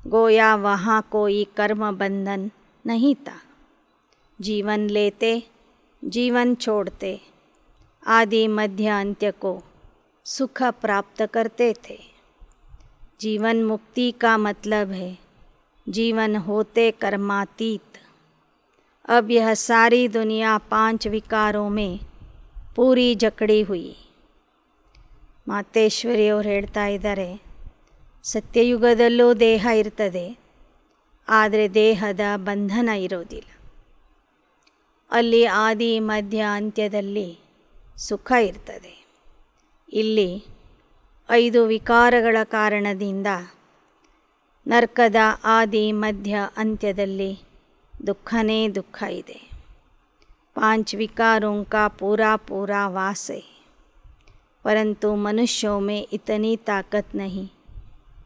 गोया वहाँ कोई कर्म बंधन नहीं था। जीवन लेते, जीवन छोड़ते, आदि मध्य अंत्य को सुख प्राप्त करते थे। जीवन मुक्ति का मतलब है जीवन होते कर्मातीत। अब यह सारी दुनिया 5 विकारों में पूरी जकड़ी हुई। ಮಾತೇಶ್ವರಿಯವರು ಹೇಳ್ತಾ ಇದ್ದಾರೆ, ಸತ್ಯಯುಗದಲ್ಲೂ ದೇಹ ಇರ್ತದೆ, ಆದರೆ ದೇಹದ ಬಂಧನ ಇರೋದಿಲ್ಲ. ಅಲ್ಲಿ ಆದಿ ಮಧ್ಯ ಅಂತ್ಯದಲ್ಲಿ ಸುಖ ಇರ್ತದೆ. ಇಲ್ಲಿ 5 ವಿಕಾರಗಳ ಕಾರಣದಿಂದ ನರಕದ ಆದಿ ಮಧ್ಯ ಅಂತ್ಯದಲ್ಲಿ दुखने दुख ಇದೆ. 5 विकारों का पूरा पूरा वास है, परंतु मनुष्यों में इतनी ताकत नहीं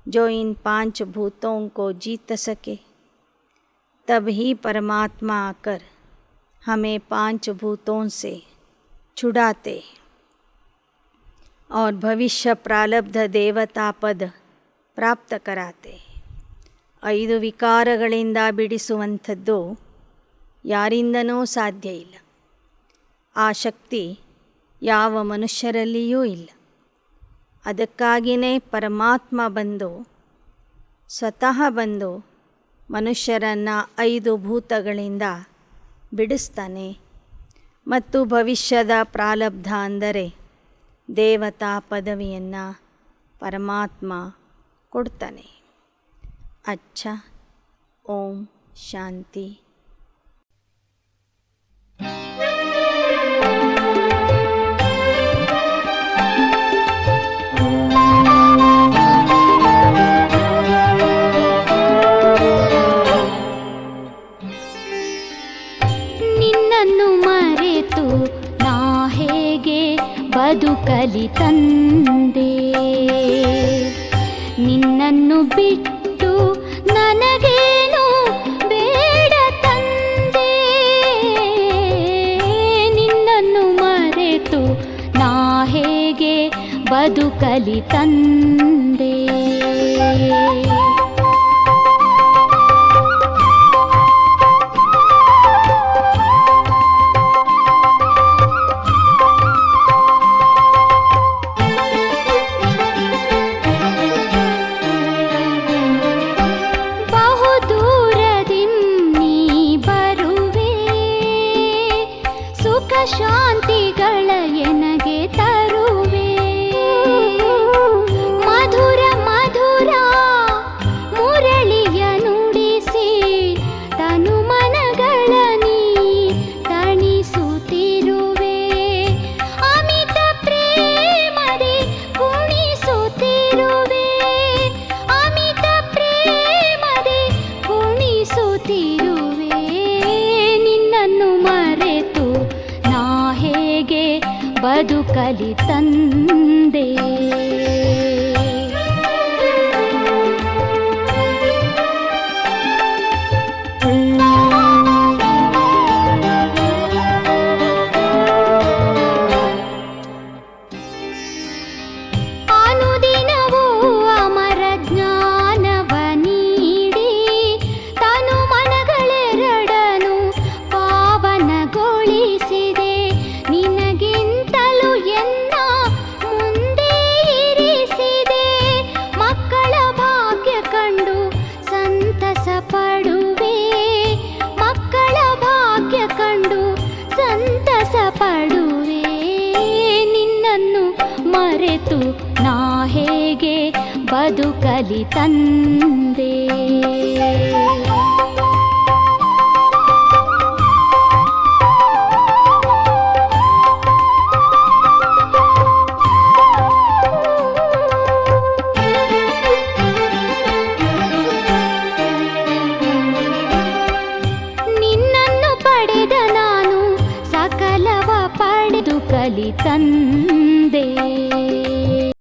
जो इन 5 भूतों को जीत सके. तभी परमात्मा आकर हमें 5 भूतों से छुड़ाते और भविष्य प्रारब्ध देवता पद प्राप्त कराते. 5 ವಿಕಾರಗಳಿಂದ ಬಿಡಿಸುವಂಥದ್ದು ಯಾರಿಂದನೂ ಸಾಧ್ಯ ಇಲ್ಲ. ಆ ಶಕ್ತಿ ಯಾವ ಮನುಷ್ಯರಲ್ಲಿಯೂ ಇಲ್ಲ. ಅದಕ್ಕಾಗಿಯೇ ಪರಮಾತ್ಮ ಸ್ವತಃ ಬಂದು ಮನುಷ್ಯರನ್ನು 5 ಭೂತಗಳಿಂದ ಬಿಡಿಸ್ತಾನೆ ಮತ್ತು ಭವಿಷ್ಯದ ಪ್ರಾರಬ್ಧ ಅಂದರೆ ದೇವತಾ ಪದವಿಯನ್ನು ಪರಮಾತ್ಮ ಕೊಡ್ತಾನೆ. अच्छा, ओम शांति. ನಿನ್ನನ್ನು ಮರೆತು ನಾ ಹೇಗೆ ಬದುಕಲಿ ತಂದೆ, ನಿನ್ನನ್ನು ಬಿಟ್ಟು ನನಗೇನು ಬೇಡ ತಂದೆ, ನಿನ್ನನ್ನು ಮರೆತು ನಾ ಹೇಗೆ ಬದುಕಲಿ ತಂದೆ. ಶಾಂತಿಗಳ ಎನಗೆ ತರುವೆ, ಮಧುರ ಮಧುರ ಮುರಳಿಯ ನುಡಿಸಿ ತನು ಮನಗಳ ನೀ ತಣಿಸುತ್ತಿರುವೆ, ಅಮಿತ ಪ್ರೇಮದೆ ಕುಣಿಸುತ್ತಿರುವೆ, ಅಮಿತ ಪ್ರೇಮದೆ ಕುಣಿಸುತ್ತಿರುವೆ. ನಿನ್ನನ್ನು ಮರೆತು ಹೇಗೆ ಬದುಕಲಿ ತಂದೆ. ಅನುದಿನವೂ ಅಮರ ಜ್ಞಾನವ ನೀಡಿ ತನು ಮನಗಳೆರಡನು ಪಾವನಗೊಳಿಸಿದೆ. ನಿನಗಿಂತಲೂ ಎನ್ನ ಮುಂದೆ ಇರಿಸಿದೆ, ಮಕ್ಕಳ ಭಾಗ್ಯ ಕಂಡು ಸಂತಸ ಪಡುವೆ, ಮಕ್ಕಳ ಭಾಗ್ಯ ಕಂಡು ಸಂತಸ ಪಡುವೆ. ನಿನ್ನನ್ನು ಮರೆತು ನಾ ಹೇಗೆ ಬದುಕಲಿ ತಂದೆ. ನಿನ್ನನ್ನು ಪಡೆದ ನಾನು ಸಕಲವ ಪಡೆದು ಕಲಿ ತಂದೆ.